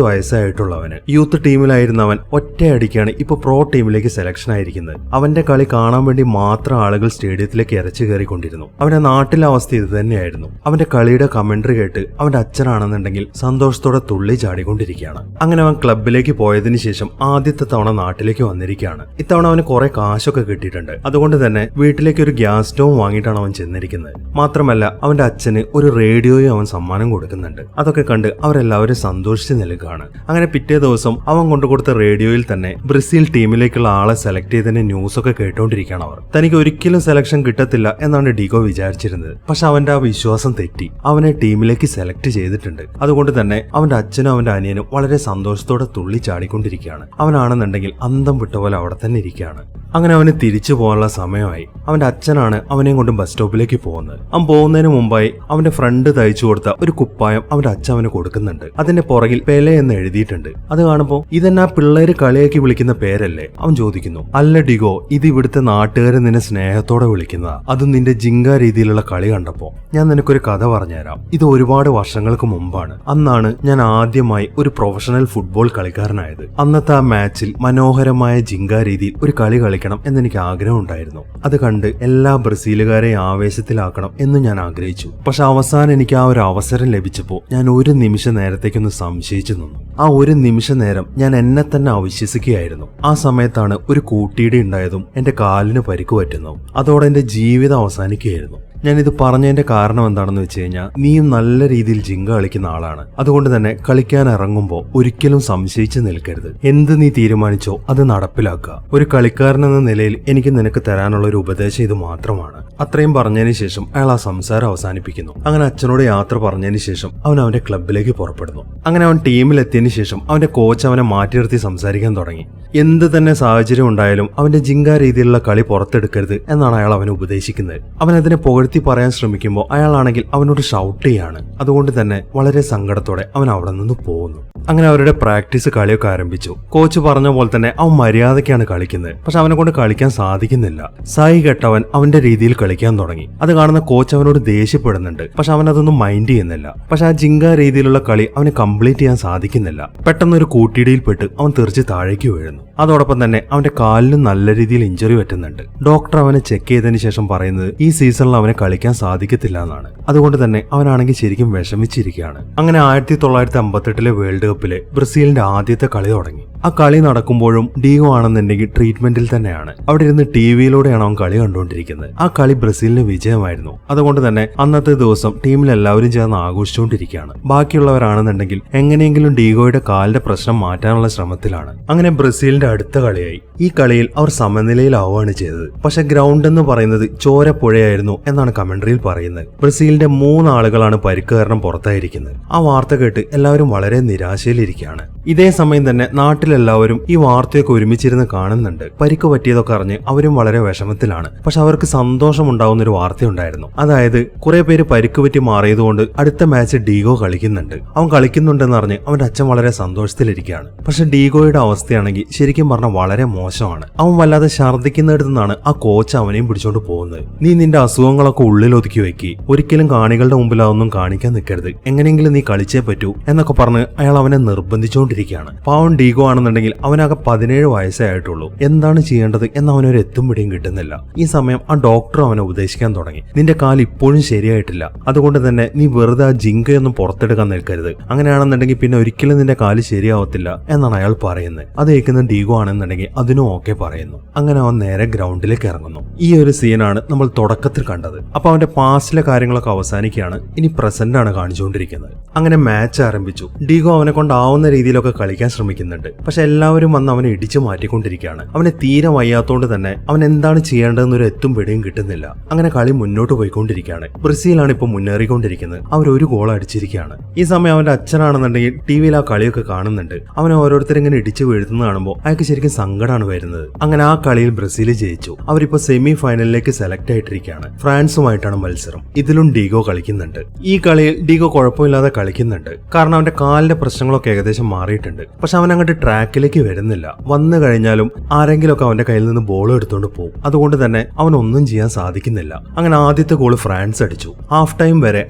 വയസ്സായിട്ടുള്ളവന് യൂത്ത് ടീമിലായിരുന്നവൻ ഒറ്റയടിക്കാണ് ഇപ്പൊ പ്രോ ടീമിലേക്ക് സെലക്ഷൻ ആയിരിക്കുന്നത്. അവന്റെ കളി കാണാൻ വേണ്ടി മാത്രം ആളുകൾ സ്റ്റേഡിയത്തിലേക്ക് ഇരച്ചു കയറിക്കൊണ്ടിരുന്നു. അവന്റെ നാട്ടിലെ അവസ്ഥ ഇത് തന്നെയായിരുന്നു. അവന്റെ കളിയുടെ കമന്ററി കേട്ട് അവന്റെ അച്ഛനാണെന്നുണ്ടെങ്കിൽ സന്തോഷത്തോടെ തുള്ളി ചാടിക്കൊണ്ടിരിക്കുകയാണ്. അങ്ങനെ അവൻ ക്ലബിലേക്ക് പോയതിനു ശേഷം ആദ്യത്തെ തവണ നാട്ടിലേക്ക് വന്നിരിക്കുകയാണ്. ഇത്തവണ അവന് കുറെ കാശൊക്കെ കിട്ടിയിട്ടുണ്ട്. അതുകൊണ്ട് തന്നെ വീട്ടിലേക്ക് ഒരു ഗ്യാസ് സ്റ്റോവ് വാങ്ങിയിട്ടാണ് അവൻ ചെന്നിരിക്കുന്നത്. മാത്രമല്ല അവന്റെ അച്ഛന് ഒരു റേഡിയോയും അവൻ സമ്മാനം കൊടുക്കുന്നുണ്ട്. അതൊക്കെ കണ്ട് അവരെല്ലാവരും സന്തോഷിച്ച് നിൽക്കുകയാണ്. അങ്ങനെ പിറ്റേ ദിവസം അവൻ കൊണ്ടുകൊടുത്ത റേഡിയോയിൽ തന്നെ ബ്രസീൽ ടീമിലേക്കുള്ള ആളെ സെലക്ട് ചെയ്തതിന്റെ ന്യൂസ് ഒക്കെ കേട്ടോണ്ടിരിക്കുകയാണ് അവർ. തനിക്ക് ഒരിക്കലും സെലക്ഷൻ കിട്ടത്തില്ല എന്നാണ് ഡിഗോ വിചാരിച്ചിരുന്നത്. പക്ഷെ അവന്റെ ആ വിശ്വാസം തെറ്റി. അവനെ ടീമിലേക്ക് സെലക്ട് ചെയ്തിട്ടുണ്ട്. അതുകൊണ്ട് തന്നെ അവന്റെ അച്ഛനും അവന്റെ അനിയനും വളരെ സന്തോഷത്തോടെ തുള്ളി ചാടിക്കൊണ്ടിരിക്കുകയാണ്. അവനാണെന്നുണ്ടെങ്കിൽ അന്തം വിട്ട പോലെ അവിടെ തന്നെ ഇരിക്കുകയാണ്. അങ്ങനെ അവന് തിരിച്ചു പോകാനുള്ള സമയമായി. അവന്റെ അച്ഛനാണ് അവനെയും കൊണ്ട് ബസ് സ്റ്റോപ്പിലേക്ക് പോകുന്നത്. അവൻ പോകുന്നതിന് മുമ്പായി അവന്റെ ഫ്രണ്ട് തയ്ച്ചു കൊടുത്ത ഒരു കുപ്പായം അവന്റെ അച്ഛൻ അവന് കൊടുക്കുന്നുണ്ട്. അതിന്റെ പുറകിൽ പെലെ എന്ന് എഴുതിയിട്ടുണ്ട്. അത് കാണുമ്പോൾ ഇതെന്നാ പിള്ളേര് കളിയാക്കി വിളിക്കുന്ന പേരല്ലേ? അവൻ ചോദിക്കുന്നു. അല്ല ഡിഗോ, ഇത് ഇവിടുത്തെ നാട്ടുകാരെ നിന്നെ സ്നേഹത്തോടെ വിളിക്കുന്നതാ. അതും നിന്റെ ജിങ്ക രീതിയിലുള്ള കളി കണ്ടപ്പോ. ഞാൻ നിനക്കൊരു കഥ പറഞ്ഞുതരാം. ഇത് ഒരുപാട് വർഷങ്ങൾക്ക് മുമ്പാണ്. അന്നാണ് ഞാൻ ആദ്യമായി ഒരു പ്രൊഫഷണൽ ഫുട്ബോൾ കളിക്കാരനായത്. അന്നത്തെ ആ മാച്ചിൽ മനോഹരമായ ജിങ്ക രീതിയിൽ ഒരു കളി കളിക്കണം എന്നെനിക്ക് ആഗ്രഹം ഉണ്ടായിരുന്നു. അത് കണ്ട് എല്ലാ ബ്രസീലുകാരെയും ആവേശത്തിലാക്കണം എന്ന് ഞാൻ ആഗ്രഹിച്ചു. പക്ഷെ അവസാനം എനിക്ക് ആ ഒരു അവസരം ലഭിച്ചപ്പോൾ ഞാൻ ഒരു നിമിഷ നേരത്തേക്കൊന്ന് സംശയിച്ചു നിന്നു. ആ ഒരു നിമിഷ നേരം ഞാൻ എന്നെ തന്നെ അവിശ്വസിക്കുകയായിരുന്നു. ആ സമയത്താണ് ഒരു കൂട്ടിയിടി ഉണ്ടായതും എന്റെ കാലിന് പരിക്ക് പറ്റുന്നതും. അതോടെ എന്റെ ജീവിതം അവസാനിക്കുകയായിരുന്നു. ഞാനിത് പറഞ്ഞതിന്റെ കാരണം എന്താണെന്ന് വെച്ച് കഴിഞ്ഞാൽ, നീയും നല്ല രീതിയിൽ ജിങ്ക കളിക്കുന്ന ആളാണ്. അതുകൊണ്ട് തന്നെ കളിക്കാൻ ഇറങ്ങുമ്പോൾ ഒരിക്കലും സംശയിച്ച് നിൽക്കരുത്. എന്ത് നീ തീരുമാനിച്ചോ അത് നടപ്പിലാക്കുക. ഒരു കളിക്കാരൻ എന്ന നിലയിൽ എനിക്ക് നിനക്ക് തരാനുള്ള ഒരു ഉപദേശം ഇത് മാത്രമാണ്. അത്രയും പറഞ്ഞതിന് ശേഷം അയാൾ ആ സംസാരം അവസാനിപ്പിക്കുന്നു. അങ്ങനെ അച്ഛനോട് യാത്ര പറഞ്ഞതിന് ശേഷം അവൻ അവന്റെ ക്ലബിലേക്ക് പുറപ്പെടുന്നു. അങ്ങനെ അവൻ ടീമിലെത്തിയതിനു ശേഷം അവന്റെ കോച്ച് അവനെ മാറ്റി നിർത്തി സംസാരിക്കാൻ തുടങ്ങി. എന്ത് തന്നെ സാഹചര്യം ഉണ്ടായാലും അവന്റെ ജിങ്ക രീതിയിലുള്ള കളി പുറത്തെടുക്കരുത് എന്നാണ് അയാൾ അവനെ ഉപദേശിക്കുന്നത്. അവൻ അതിനെ പുകഴ്ത്തി ഒരുത്തി പറയാൻ ശ്രമിക്കുമ്പോൾ അയാളാണെങ്കിൽ അവനോട് ഷൗട്ട് ചെയ്യാണ്. അതുകൊണ്ട് തന്നെ വളരെ സങ്കടത്തോടെ അവൻ അവിടെ നിന്ന് പോകുന്നു. അങ്ങനെ അവരുടെ പ്രാക്ടീസ് കളിയൊക്കെ ആരംഭിച്ചു. കോച്ച് പറഞ്ഞ പോലെ തന്നെ അവൻ മര്യാദയ്ക്കാണ് കളിക്കുന്നത്. പക്ഷെ അവനെ കൊണ്ട് കളിക്കാൻ സാധിക്കുന്നില്ല. സായി കെട്ടവൻ അവന്റെ രീതിയിൽ കളിക്കാൻ തുടങ്ങി. അത് കാണുന്ന കോച്ച് അവനോട് ദേഷ്യപ്പെടുന്നുണ്ട്. പക്ഷെ അവൻ അതൊന്നും മൈൻഡ് ചെയ്യുന്നില്ല. പക്ഷെ ആ ജിങ്ക രീതിയിലുള്ള കളി അവന് കംപ്ലീറ്റ് ചെയ്യാൻ സാധിക്കുന്നില്ല. പെട്ടെന്നൊരു കൂട്ടിയിടിയിൽപ്പെട്ട് അവൻ തെറിച്ച് താഴേക്ക് വീഴുന്നു. അതോടൊപ്പം തന്നെ അവന്റെ കാലിന് നല്ല രീതിയിൽ ഇഞ്ചുറി പറ്റുന്നുണ്ട്. ഡോക്ടർ അവനെ ചെക്ക് ചെയ്തതിന് ശേഷം പറയുന്നത് ഈ സീസണിൽ അവനെ കളിക്കാൻ സാധിക്കത്തില്ല എന്നാണ്. അതുകൊണ്ട് തന്നെ അവനാണെങ്കിൽ ശരിക്കും വിഷമിച്ചിരിക്കുകയാണ്. അങ്ങനെ 1958 വേൾഡ് കപ്പിലെ ബ്രസീലിന്റെ ആദ്യത്തെ കളി തുടങ്ങി. ആ കളി നടക്കുമ്പോഴും ഡീഗോ ആണെന്നുണ്ടെങ്കിൽ ട്രീറ്റ്മെന്റിൽ തന്നെയാണ്. അവിടെ ഇരുന്ന് ടിവിയിലൂടെയാണ് അവൻ കളി കണ്ടുകൊണ്ടിരിക്കുന്നത്. ആ കളി ബ്രസീലിന് വിജയമായിരുന്നു. അതുകൊണ്ട് തന്നെ അന്നത്തെ ദിവസം ടീമിൽ എല്ലാവരും ചേർന്ന് ആഘോഷിച്ചുകൊണ്ടിരിക്കുകയാണ്. ബാക്കിയുള്ളവരാണെന്നുണ്ടെങ്കിൽ എങ്ങനെയെങ്കിലും ഡീഗോയുടെ കാലിന്റെ പ്രശ്നം മാറ്റാനുള്ള ശ്രമത്തിലാണ്. അങ്ങനെ ബ്രസീലിന്റെ അടുത്ത കളിയായി. ഈ കളിയിൽ അവർ സമനിലയിലാവുകയാണ് ചെയ്തത്. പക്ഷെ ഗ്രൗണ്ട് എന്ന് പറയുന്നത് ചോരപ്പുഴയായിരുന്നു എന്നാണ് കമന്ററിയിൽ പറയുന്നത്. ബ്രസീലിന്റെ 3 ആളുകളാണ് പരിക്ക് കാരണം പുറത്തായിരിക്കുന്നത്. ആ വാർത്ത കേട്ട് എല്ലാവരും വളരെ നിരാശയിലിരിക്കുകയാണ്. ഇതേ സമയം തന്നെ നാട്ടിലെല്ലാവരും ഈ വാർത്തയൊക്കെ ഒരുമിച്ചിരുന്ന് കാണുന്നുണ്ട്. പരിക്ക് പറ്റിയതൊക്കെ അറിഞ്ഞ് അവരും വളരെ വിഷമത്തിലാണ്. പക്ഷെ അവർക്ക് സന്തോഷമുണ്ടാവുന്ന ഒരു വാർത്തയുണ്ടായിരുന്നു. അതായത് കുറെ പേര് പരിക്ക് പറ്റി മാറിയതുകൊണ്ട് അടുത്ത മാച്ച് ഡീഗോ കളിക്കുന്നുണ്ട്. അവൻ കളിക്കുന്നുണ്ടെന്ന് അറിഞ്ഞ് അവന്റെ അച്ഛൻ വളരെ സന്തോഷത്തിലിരിക്കുകയാണ്. പക്ഷെ ഡീഗോയുടെ അവസ്ഥയാണെങ്കിൽ ശരിക്കും പറഞ്ഞാൽ വളരെ മോശമാണ്. അവൻ വല്ലാതെ ഛർദ്ദിക്കുന്നിടത്തു നിന്നാണ് ആ കോച്ച് അവനെയും പിടിച്ചോണ്ട് പോകുന്നത്. നീ നിന്റെ അസുഖങ്ങളൊക്കെ ഉള്ളിൽ ഒതുക്കി വെക്കി, ഒരിക്കലും കാണികളുടെ മുമ്പിൽ അതൊന്നും കാണിക്കാൻ നിൽക്കരുത്, എങ്ങനെയെങ്കിലും നീ കളിച്ചേ പറ്റൂ എന്നൊക്കെ പറഞ്ഞ് അയാൾ അവനെ നിർബന്ധിച്ചുകൊണ്ടിരിക്കുകയാണ്. പാവൻ ഡീഗോ ആണെന്നുണ്ടെങ്കിൽ അവനാകെ 17 വയസ്സേ ആയിട്ടുള്ളൂ. എന്താണ് ചെയ്യേണ്ടത് എന്ന് അവനൊരു എത്തും പിടിയും കിട്ടുന്നില്ല. ഈ സമയം ആ ഡോക്ടർ അവനെ ഉപദേശിക്കാൻ തുടങ്ങി. നിന്റെ കാൽ ഇപ്പോഴും ശരിയായിട്ടില്ല, അതുകൊണ്ട് തന്നെ നീ വെറുതെ ആ ജിങ്കയൊന്നും പുറത്തെടുക്കാൻ നിൽക്കരുത്. അങ്ങനെയാണെന്നുണ്ടെങ്കിൽ പിന്നെ ഒരിക്കലും നിന്റെ കാല് ശരിയാവത്തില്ല എന്നാണ് അയാൾ പറയുന്നത്. അത് കേൾക്കുന്ന ഡീഗോ ആണെന്നുണ്ടെങ്കിൽ അതിനും ഓക്കെ പറയുന്നു. അങ്ങനെ അവൻ നേരെ ഗ്രൗണ്ടിലേക്ക് ഇറങ്ങുന്നു. ഈ ഒരു സീനാണ് നമ്മൾ തുടക്കത്തിൽ കണ്ടത്. അപ്പൊ അവന്റെ പാസ്റ്റിലെ കാര്യങ്ങളൊക്കെ അവസാനിക്കുകയാണ്. ഇനി പ്രസന്റ് ആണ് കാണിച്ചുകൊണ്ടിരിക്കുന്നത്. അങ്ങനെ മാച്ച് ആരംഭിച്ചു. ഡീഗോ അവനെ കൊണ്ടാവുന്ന രീതിയിലൊക്കെ കളിക്കാൻ ശ്രമിക്കുന്നുണ്ട്. പക്ഷെ എല്ലാവരും വന്ന് അവനെ ഇടിച്ചു മാറ്റിക്കൊണ്ടിരിക്കുകയാണ്. അവനെ തീരെ വയ്യാത്തോണ്ട് തന്നെ അവൻ എന്താണ് ചെയ്യേണ്ടതെന്നൊരു എത്തും പിടിയും കിട്ടുന്നില്ല. അങ്ങനെ കളി മുന്നോട്ട് പോയിക്കൊണ്ടിരിക്കുകയാണ്. ബ്രസീലാണ് ഇപ്പൊ മുന്നേറിക്കൊണ്ടിരിക്കുന്നത്. അവർ ഒരു ഗോൾ അടിച്ചിരിക്കുകയാണ്. ഈ സമയം അവന്റെ അച്ഛനാണെന്നുണ്ടെങ്കിൽ ടിവിയിൽ ആ കളിയൊക്കെ കാണുന്നുണ്ട്. അവനെ ഓരോരുത്തരിങ്ങനെ ഇടിച്ചു വീഴ്ത്തുന്ന കാണുമ്പോൾ അയാൾക്ക് ശരിക്കും സങ്കടമാണ് വരുന്നത്. അങ്ങനെ ആ കളിയിൽ ബ്രസീൽ ജയിച്ചു. അവരിപ്പോ സെമി ഫൈനലിലേക്ക് സെലക്ട് ആയിട്ടിരിക്കുകയാണ്. ഫ്രാൻസുമായിട്ടാണ് മത്സരം. ഇതിലും ഡീഗോ കളിക്കുന്നുണ്ട്. ഈ കളിയിൽ ഡീഗോ കുഴപ്പമില്ലാതെ കളിക്കുന്നുണ്ട്. കാരണം അവന്റെ കാലിന്റെ പ്രശ്നങ്ങളൊക്കെ ഏകദേശം മാറിയിട്ടുണ്ട്. പക്ഷെ അവൻ അങ്ങോട്ട് ട്രാക്കിലേക്ക് വരുന്നില്ല. വന്നു കഴിഞ്ഞാലും ആരെങ്കിലുമൊക്കെ അവന്റെ കയ്യിൽ നിന്ന് ബോൾ എടുത്തുകൊണ്ട് പോകും. അതുകൊണ്ട് തന്നെ അവനൊന്നും ചെയ്യാൻ സാധിക്കുന്നില്ല. അങ്ങനെ ആദ്യത്തെ ഗോൾ ഫ്രാൻസ് അടിച്ചു. ഹാഫ് ടൈം വരെ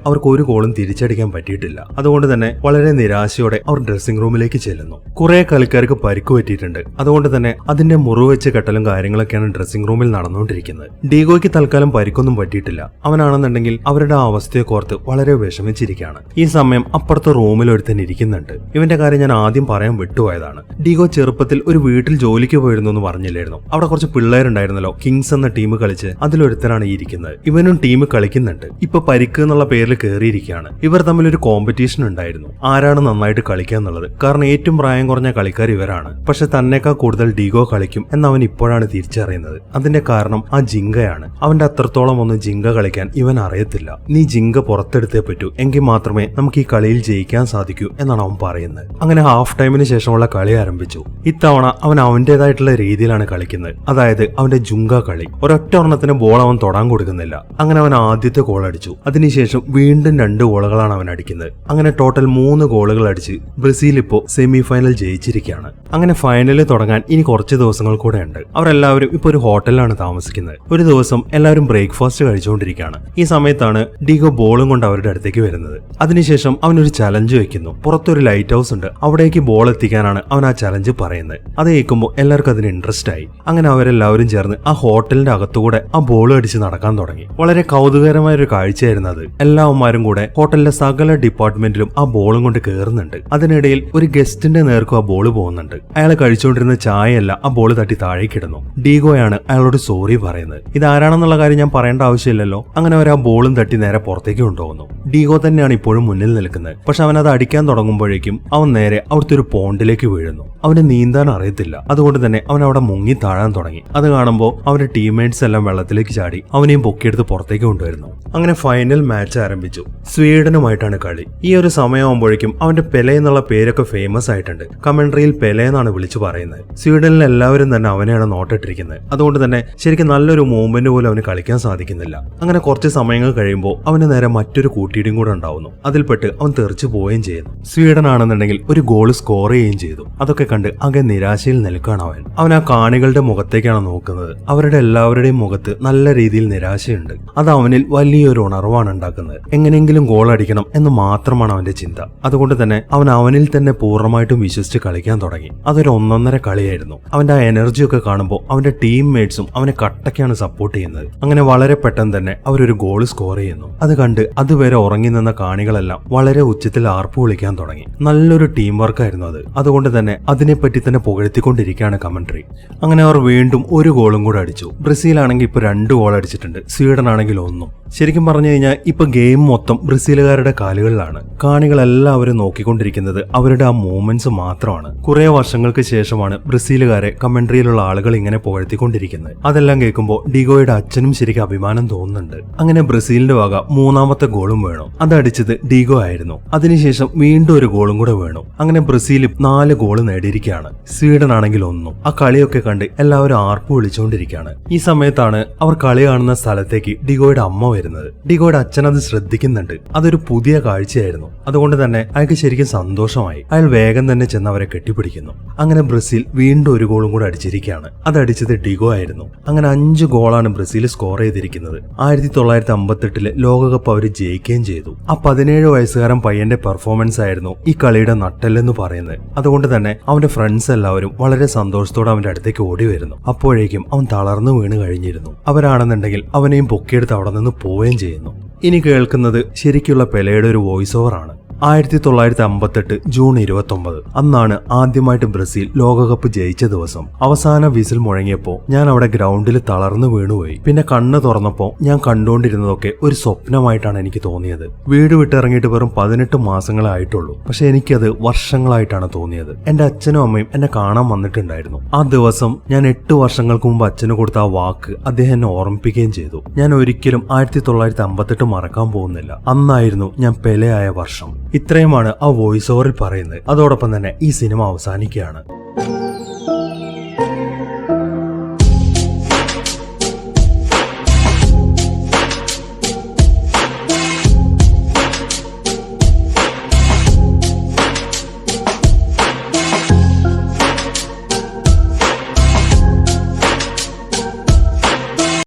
അവർക്ക് ഒരു ഗോളും തിരിച്ചടിക്കാൻ പറ്റിയിട്ടില്ല. അതുകൊണ്ട് തന്നെ വളരെ നിരാശയോടെ അവർ ഡ്രസ്സിംഗ് റൂമിലേക്ക് ചെല്ലുന്നു. കുറെ കളിക്കാർക്ക് പരിക്ക് പറ്റിയിട്ടുണ്ട്. അതുകൊണ്ട് തന്നെ അതിന്റെ മുറിവെച്ച് കെട്ടലും കാര്യങ്ങളൊക്കെയാണ് ഡ്രസ്സിംഗ് റൂമിൽ നടന്നുകൊണ്ടിരിക്കുന്നത്. ഡീഗോയ്ക്ക് തൽക്കാലം പരിക്കൊന്നും പറ്റിയിട്ടില്ല. അവനാണെന്നുണ്ടെങ്കിൽ അവരുടെ ആ അവസ്ഥയെ കോർത്ത് വളരെ വിഷമിച്ചിരിക്കുകയാണ്. ഈ സമയം അപ്പുറത്തെ റൂമിൽ ഒരുത്തൻ ഇരിക്കുന്നുണ്ട്. ഇവന്റെ കാര്യം ഞാൻ ആദ്യം പറയാൻ വിട്ടുപോയതാണ്. ഡീഗോ ചെറുപ്പത്തിൽ ഒരു വീട്ടിൽ ജോലിക്ക് പോയിരുന്നു എന്ന് പറഞ്ഞില്ലായിരുന്നു. അവിടെ കുറച്ച് പിള്ളേരുണ്ടായിരുന്നല്ലോ, കിങ്സ് എന്ന ടീം കളിച്ച്. അതിലൊരുത്തനാണ് ഈ ഇരിക്കുന്നത്. ഇവനും ടീം കളിക്കുന്നുണ്ട്. ഇപ്പൊ പരിക്ക് എന്നുള്ള പേരിൽ കയറിയിരിക്കുകയാണ്. ഇവർ തമ്മിൽ ഒരു കോമ്പറ്റീഷൻ ഉണ്ടായിരുന്നു, ആരാണ് നന്നായിട്ട് കളിക്കുക എന്നുള്ളത്. കാരണം ഏറ്റവും പ്രായം കുറഞ്ഞ കളിക്കാർ ഇവരാണ്. പക്ഷെ തന്നെക്കാൾ കൂടുതൽ ഡീഗോ കളിക്കും എന്നവൻ ഇപ്പോഴാണ് തിരിച്ചറിയുന്നത്. അതിന്റെ കാരണം ആ ജിങ്കയാണ്. അവന്റെ അത്രത്തോളം ഒന്നും ജിങ്ക കളിക്കാൻ ഇവൻ അറിയത്തില്ല. നീ ജിങ്ക പുറത്തെടുത്തേ പറ്റൂ, എങ്കിൽ മാത്രമേ നമുക്ക് ഈ കളിയിൽ ജയിക്കാൻ സാധിക്കൂ എന്നാണ് അവൻ പറയുന്നത്. അങ്ങനെ ഹാഫ് ടൈമിന് ശേഷമുള്ള കളി ആരംഭിച്ചു. ഇത്തവണ അവൻ അവന്റേതായിട്ടുള്ള രീതിയിലാണ് കളിക്കുന്നത്. അതായത് അവന്റെ ജുങ്ക കളി. ഒരൊറ്റ ഒരെണ്ണത്തിന് ബോൾ അവൻ തൊടാൻ കൊടുക്കുന്നില്ല. അങ്ങനെ അവൻ ആദ്യത്തെ ഗോൾ അടിച്ചു. അതിനുശേഷം വീണ്ടും 2 ഗോളുകളാണ് അവൻ അടിക്കുന്നത്. അങ്ങനെ ടോട്ടൽ 3 ഗോളുകൾ അടിച്ച് ബ്രസീൽ ഇപ്പോ സെമി ഫൈനൽ ജയിച്ചിരിക്കുകയാണ്. അങ്ങനെ ഫൈനലിൽ തുടങ്ങാൻ ഇനി കുറച്ച് ദിവസങ്ങൾ കൂടെ ഉണ്ട്. അവരെല്ലാവരും ഇപ്പൊ ഒരു ഹോട്ടലിലാണ് താമസിക്കുന്നത്. ഒരു ദിവസം എല്ലാവരും ബ്രേക്ക്ഫാസ്റ്റ് കഴിച്ചുകൊണ്ടിരിക്കുകയാണ്. ഈ സമയത്താണ് ഡീഗോ ബോളും കൊണ്ട് അവരുടെ അടുത്തേക്ക് വരുന്നത്. അതിനുശേഷം അവനൊരു ചലഞ്ച് വെക്കുന്നു. പുറത്തൊരു ലൈറ്റ് ഹൗസ് ഉണ്ട്, അവിടേക്ക് ബോൾ എത്തിക്കാനാണ് അവൻ ആ ചലഞ്ച് പറയുന്നത്. അത് കേൾക്കുമ്പോൾ എല്ലാവർക്കും അതിന് ഇൻട്രസ്റ്റ് ആയി. അങ്ങനെ അവരെല്ലാവരും ചേർന്ന് ആ ഹോട്ടലിന്റെ അകത്തുകൂടെ ആ ബോൾ അടിച്ച് നടക്കാൻ തുടങ്ങി. വളരെ കൗതുകരമായ ഒരു കാഴ്ചയായിരുന്നു അത്. എല്ലാവന്മാരും കൂടെ ഹോട്ടലിലെ സകല ഡിപ്പാർട്ട്മെന്റിലും ആ ബോളും കൊണ്ട് കയറുന്നുണ്ട്. അതിനിടയിൽ ഒരു ഗസ്റ്റിന്റെ നേർക്കും ആ ബോൾ പോകുന്നുണ്ട്. അയാൾ കഴിച്ചുകൊണ്ടിരുന്ന ചായയല്ല ആ ബോൾ തട്ടി താഴേക്കിടുന്നു. ഡീഗോയാണ് അയാളോട് സോറി പറയുന്നത്. ഇതാരാണെന്നുള്ള കാര്യം ഞാൻ പറയേണ്ട ആവശ്യമില്ലല്ലോ. അങ്ങനെ അവർ ആ ബോളും തട്ടി നേരെ പുറത്തേക്ക് കൊണ്ടുപോകുന്നു. ഡീഗോ തന്നെയാണ് ഇപ്പോഴും മുന്നിൽ നിൽക്കുന്നത്. പക്ഷെ അവൻ അത് അടിക്കാൻ തുടങ്ങുമ്പോഴേക്കും അവൻ നേരെ അവിടുത്തെ ഒരു പോണ്ടിലേക്ക് വീഴുന്നു. അവന് നീന്താൻ അറിയത്തില്ല. അതുകൊണ്ട് തന്നെ അവൻ അവിടെ മുങ്ങി താഴാൻ തുടങ്ങി. അത് കാണുമ്പോൾ അവന്റെ ടീംമേറ്റ്സ് എല്ലാം വെള്ളത്തിലേക്ക് ചാടി അവനെയും പൊക്കിയെടുത്ത് പുറത്തേക്ക് കൊണ്ടുവരുന്നു. അങ്ങനെ ഫൈനൽ മാച്ച് ആരംഭിച്ചു. സ്വീഡനുമായിട്ടാണ് കളി. ഈ ഒരു സമയമാകുമ്പോഴേക്കും അവന്റെ പെലെ എന്നുള്ള പേരൊക്കെ ഫേമസ് ആയിട്ടുണ്ട്. കമന്ററിയിൽ പെലെ എന്നാണ് വിളിച്ചു പറയുന്നത്. പറയുന്നത്. സ്വീഡനിൽ എല്ലാവരും തന്നെ അവനെയാണ് നോട്ടിട്ടിരിക്കുന്നത്. അതുകൊണ്ട് തന്നെ ശരിക്കും നല്ലൊരു മൂവ്മെന്റ് പോലും അവന് കളിക്കാൻ സാധിക്കുന്നില്ല. അങ്ങനെ കുറച്ച് സമയങ്ങൾ കഴിയുമ്പോൾ അവന് നേരെ മറ്റൊരു കൂട്ടിയിടും കൂടെ ഉണ്ടാവുന്നു. അതിൽപ്പെട്ട് അവൻ തെറിച്ചു പോവുകയും ചെയ്യുന്നു. സ്വീഡൻ ആണെന്നുണ്ടെങ്കിൽ ഒരു ഗോൾ സ്കോർ ചെയ്യുകയും ചെയ്തു. അതൊക്കെ കണ്ട് ആകെ നിരാശയിൽ നിൽക്കുകയാണ് അവൻ ആ കാണികളുടെ മുഖത്തേക്കാണ് നോക്കുന്നത്. അവരുടെ എല്ലാവരുടെയും മുഖത്ത് നല്ല രീതിയിൽ നിരാശയുണ്ട്. അത് അവനിൽ വലിയൊരു ഉണർവാണ് ഉണ്ടാക്കുന്നത്. എങ്ങനെയെങ്കിലും ഗോൾ അടിക്കണം എന്ന് മാത്രമാണ് അവന്റെ ചിന്ത. അതുകൊണ്ട് തന്നെ അവനിൽ തന്നെ പൂർണ്ണമായിട്ടും വിശ്വസിച്ച് കളിക്കാൻ തുടങ്ങി. അതൊരു ഒന്നൊന്നര കളിയായിരുന്നു. അവന്റെ ആ എനർജിയൊക്കെ കാണുമ്പോൾ അവന്റെ ടീംമേറ്റ്സും അവനെ കട്ടയ്ക്കാണ് സപ്പോർട്ട് ചെയ്യുന്നത്. അങ്ങനെ വളരെ പെട്ടെന്ന് തന്നെ അവരൊരു ഗോൾ സ്കോർ ചെയ്യുന്നു. അത് കണ്ട് അതുവരെ ഉറങ്ങി നിന്ന കാണികളെല്ലാം വളരെ ഉച്ചത്തിൽ ആർപ്പ് വിളിക്കാൻ തുടങ്ങി. നല്ലൊരു ടീം വർക്കായിരുന്നു അത്. അതുകൊണ്ട് തന്നെ അതിനെപ്പറ്റി തന്നെ പുകഴ്ത്തിക്കൊണ്ടിരിക്കുകയാണ് കമന്ററി. അങ്ങനെ അവർ വീണ്ടും ഒരു ഗോളും കൂടെ അടിച്ചു. ബ്രസീലാണെങ്കിൽ ഇപ്പൊ 2 ഗോൾ അടിച്ചിട്ടുണ്ട്. സ്വീഡൻ ആണെങ്കിൽ 1. ശരിക്കും പറഞ്ഞു കഴിഞ്ഞാൽ ഇപ്പൊ ഗെയിം മൊത്തം ബ്രസീലുകാരുടെ കാലുകളിലാണ്. കാണികളെല്ലാവരും നോക്കിക്കൊണ്ടിരിക്കുന്നത് അവരുടെ ആ മൂവ്മെന്റ്സ് മാത്രമാണ്. കുറെ വർഷങ്ങൾക്ക് ശേഷമാണ് ബ്രസീലുകാരെ കമന്ററിയിലുള്ള ആളുകൾ ഇങ്ങനെ പുകഴ്ത്തിക്കൊണ്ടിരിക്കുന്നത്. അതെല്ലാം കേൾക്കുമ്പോൾ ഡീഗോയുടെ അച്ഛനും ശരിക്കും അഭിമാനം തോന്നുന്നുണ്ട്. അങ്ങനെ ബ്രസീലിന്റെ വക 3ാമത്തെ ഗോളും വേണം. അതടിച്ചത് ഡീഗോ ആയിരുന്നു. അതിനുശേഷം വീണ്ടും ഒരു ഗോളും കൂടെ വേണം. അങ്ങനെ ബ്രസീൽ 4 ഗോൾ നേടിയിരിക്കുകയാണ്. സ്വീഡൻ ആണെങ്കിൽ 1. ആ കളിയൊക്കെ കണ്ട് എല്ലാവരും ആർപ്പ് വിളിച്ചുകൊണ്ടിരിക്കുകയാണ്. ഈ സമയത്താണ് അവർ കളി കാണുന്ന സ്ഥലത്തേക്ക് ഡീഗോയുടെ അമ്മ വരുന്നത്. ഡീഗോയുടെ അച്ഛൻ അത് ശ്രദ്ധിക്കുന്നുണ്ട്. അതൊരു പുതിയ കാഴ്ചയായിരുന്നു. അതുകൊണ്ട് തന്നെ അയാൾക്ക് ശരിക്കും സന്തോഷമായി. അയാൾ വേഗം തന്നെ ചെന്ന് അവരെ കെട്ടിപ്പിടിക്കുന്നു. അങ്ങനെ ബ്രസീൽ വീണ്ടും ഒരു ഗോളും കൂടെ അടിച്ചിരിക്കുകയാണ്. അതടിച്ചത് ഡീഗോ ആയിരുന്നു. അങ്ങനെ 5 ഗോളാണ് ബ്രസീൽ സ്കോർ ചെയ്തിരിക്കുന്നത്. 1958 ലോകകപ്പ് അവർ ജയിക്കുകയും ചെയ്തു. ആ 17 വയസ്സുകാരൻ പയ്യന്റെ പെർഫോമൻസ് ആയിരുന്നു ഈ കളിയുടെ നട്ടെല്ലെന്ന് പറയുന്നത്. അതുകൊണ്ട് തന്നെ അവന്റെ ഫ്രണ്ട്സ് എല്ലാവരും വളരെ സന്തോഷത്തോടെ അവന്റെ അടുത്തേക്ക് ഓടി വരുന്നു. അപ്പോഴേക്കും അവൻ തളർന്നു വീണ് കഴിഞ്ഞിരുന്നു. അവരാണെന്നുണ്ടെങ്കിൽ അവനെയും പൊക്കിയെടുത്ത് അവിടെ നിന്ന് പോവുകയും ചെയ്യുന്നു. ഇനി കേൾക്കുന്നത് ശരിക്കുള്ള പെലെയുടെ ഒരു വോയിസ് ഓവർ ആണ്. 1958 ജൂൺ 29 അന്നാണ് ആദ്യമായിട്ട് ബ്രസീൽ ലോകകപ്പ് ജയിച്ച ദിവസം. അവസാന വിസിൽ മുഴങ്ങിയപ്പോ ഞാൻ അവിടെ ഗ്രൗണ്ടിൽ തളർന്നു വീണുപോയി. പിന്നെ കണ്ണ് തുറന്നപ്പോ ഞാൻ കണ്ടുകൊണ്ടിരുന്നതൊക്കെ ഒരു സ്വപ്നമായിട്ടാണ് എനിക്ക് തോന്നിയത്. വീട് വിട്ടിറങ്ങിയിട്ട് വെറും 18 മാസങ്ങളെ ആയിട്ടുള്ളൂ. പക്ഷെ എനിക്കത് വർഷങ്ങളായിട്ടാണ് തോന്നിയത്. എന്റെ അച്ഛനും അമ്മയും എന്നെ കാണാൻ വന്നിട്ടുണ്ടായിരുന്നു. ആ ദിവസം ഞാൻ 8 വർഷങ്ങൾക്ക് മുമ്പ് അച്ഛന് കൊടുത്ത ആ വാക്ക് അദ്ദേഹം എന്നെ ഓർമ്മിപ്പിക്കുകയും ചെയ്തു. ഞാൻ ഒരിക്കലും 1958 മറക്കാൻ പോകുന്നില്ല. അന്നായിരുന്നു ഞാൻ പെലെ ആയ വർഷം. ഇത്രയുമാണ് ആ വോയിസ് ഓവറിൽ പറയുന്നത്. അതോടൊപ്പം തന്നെ ഈ സിനിമ അവസാനിക്കുകയാണ്.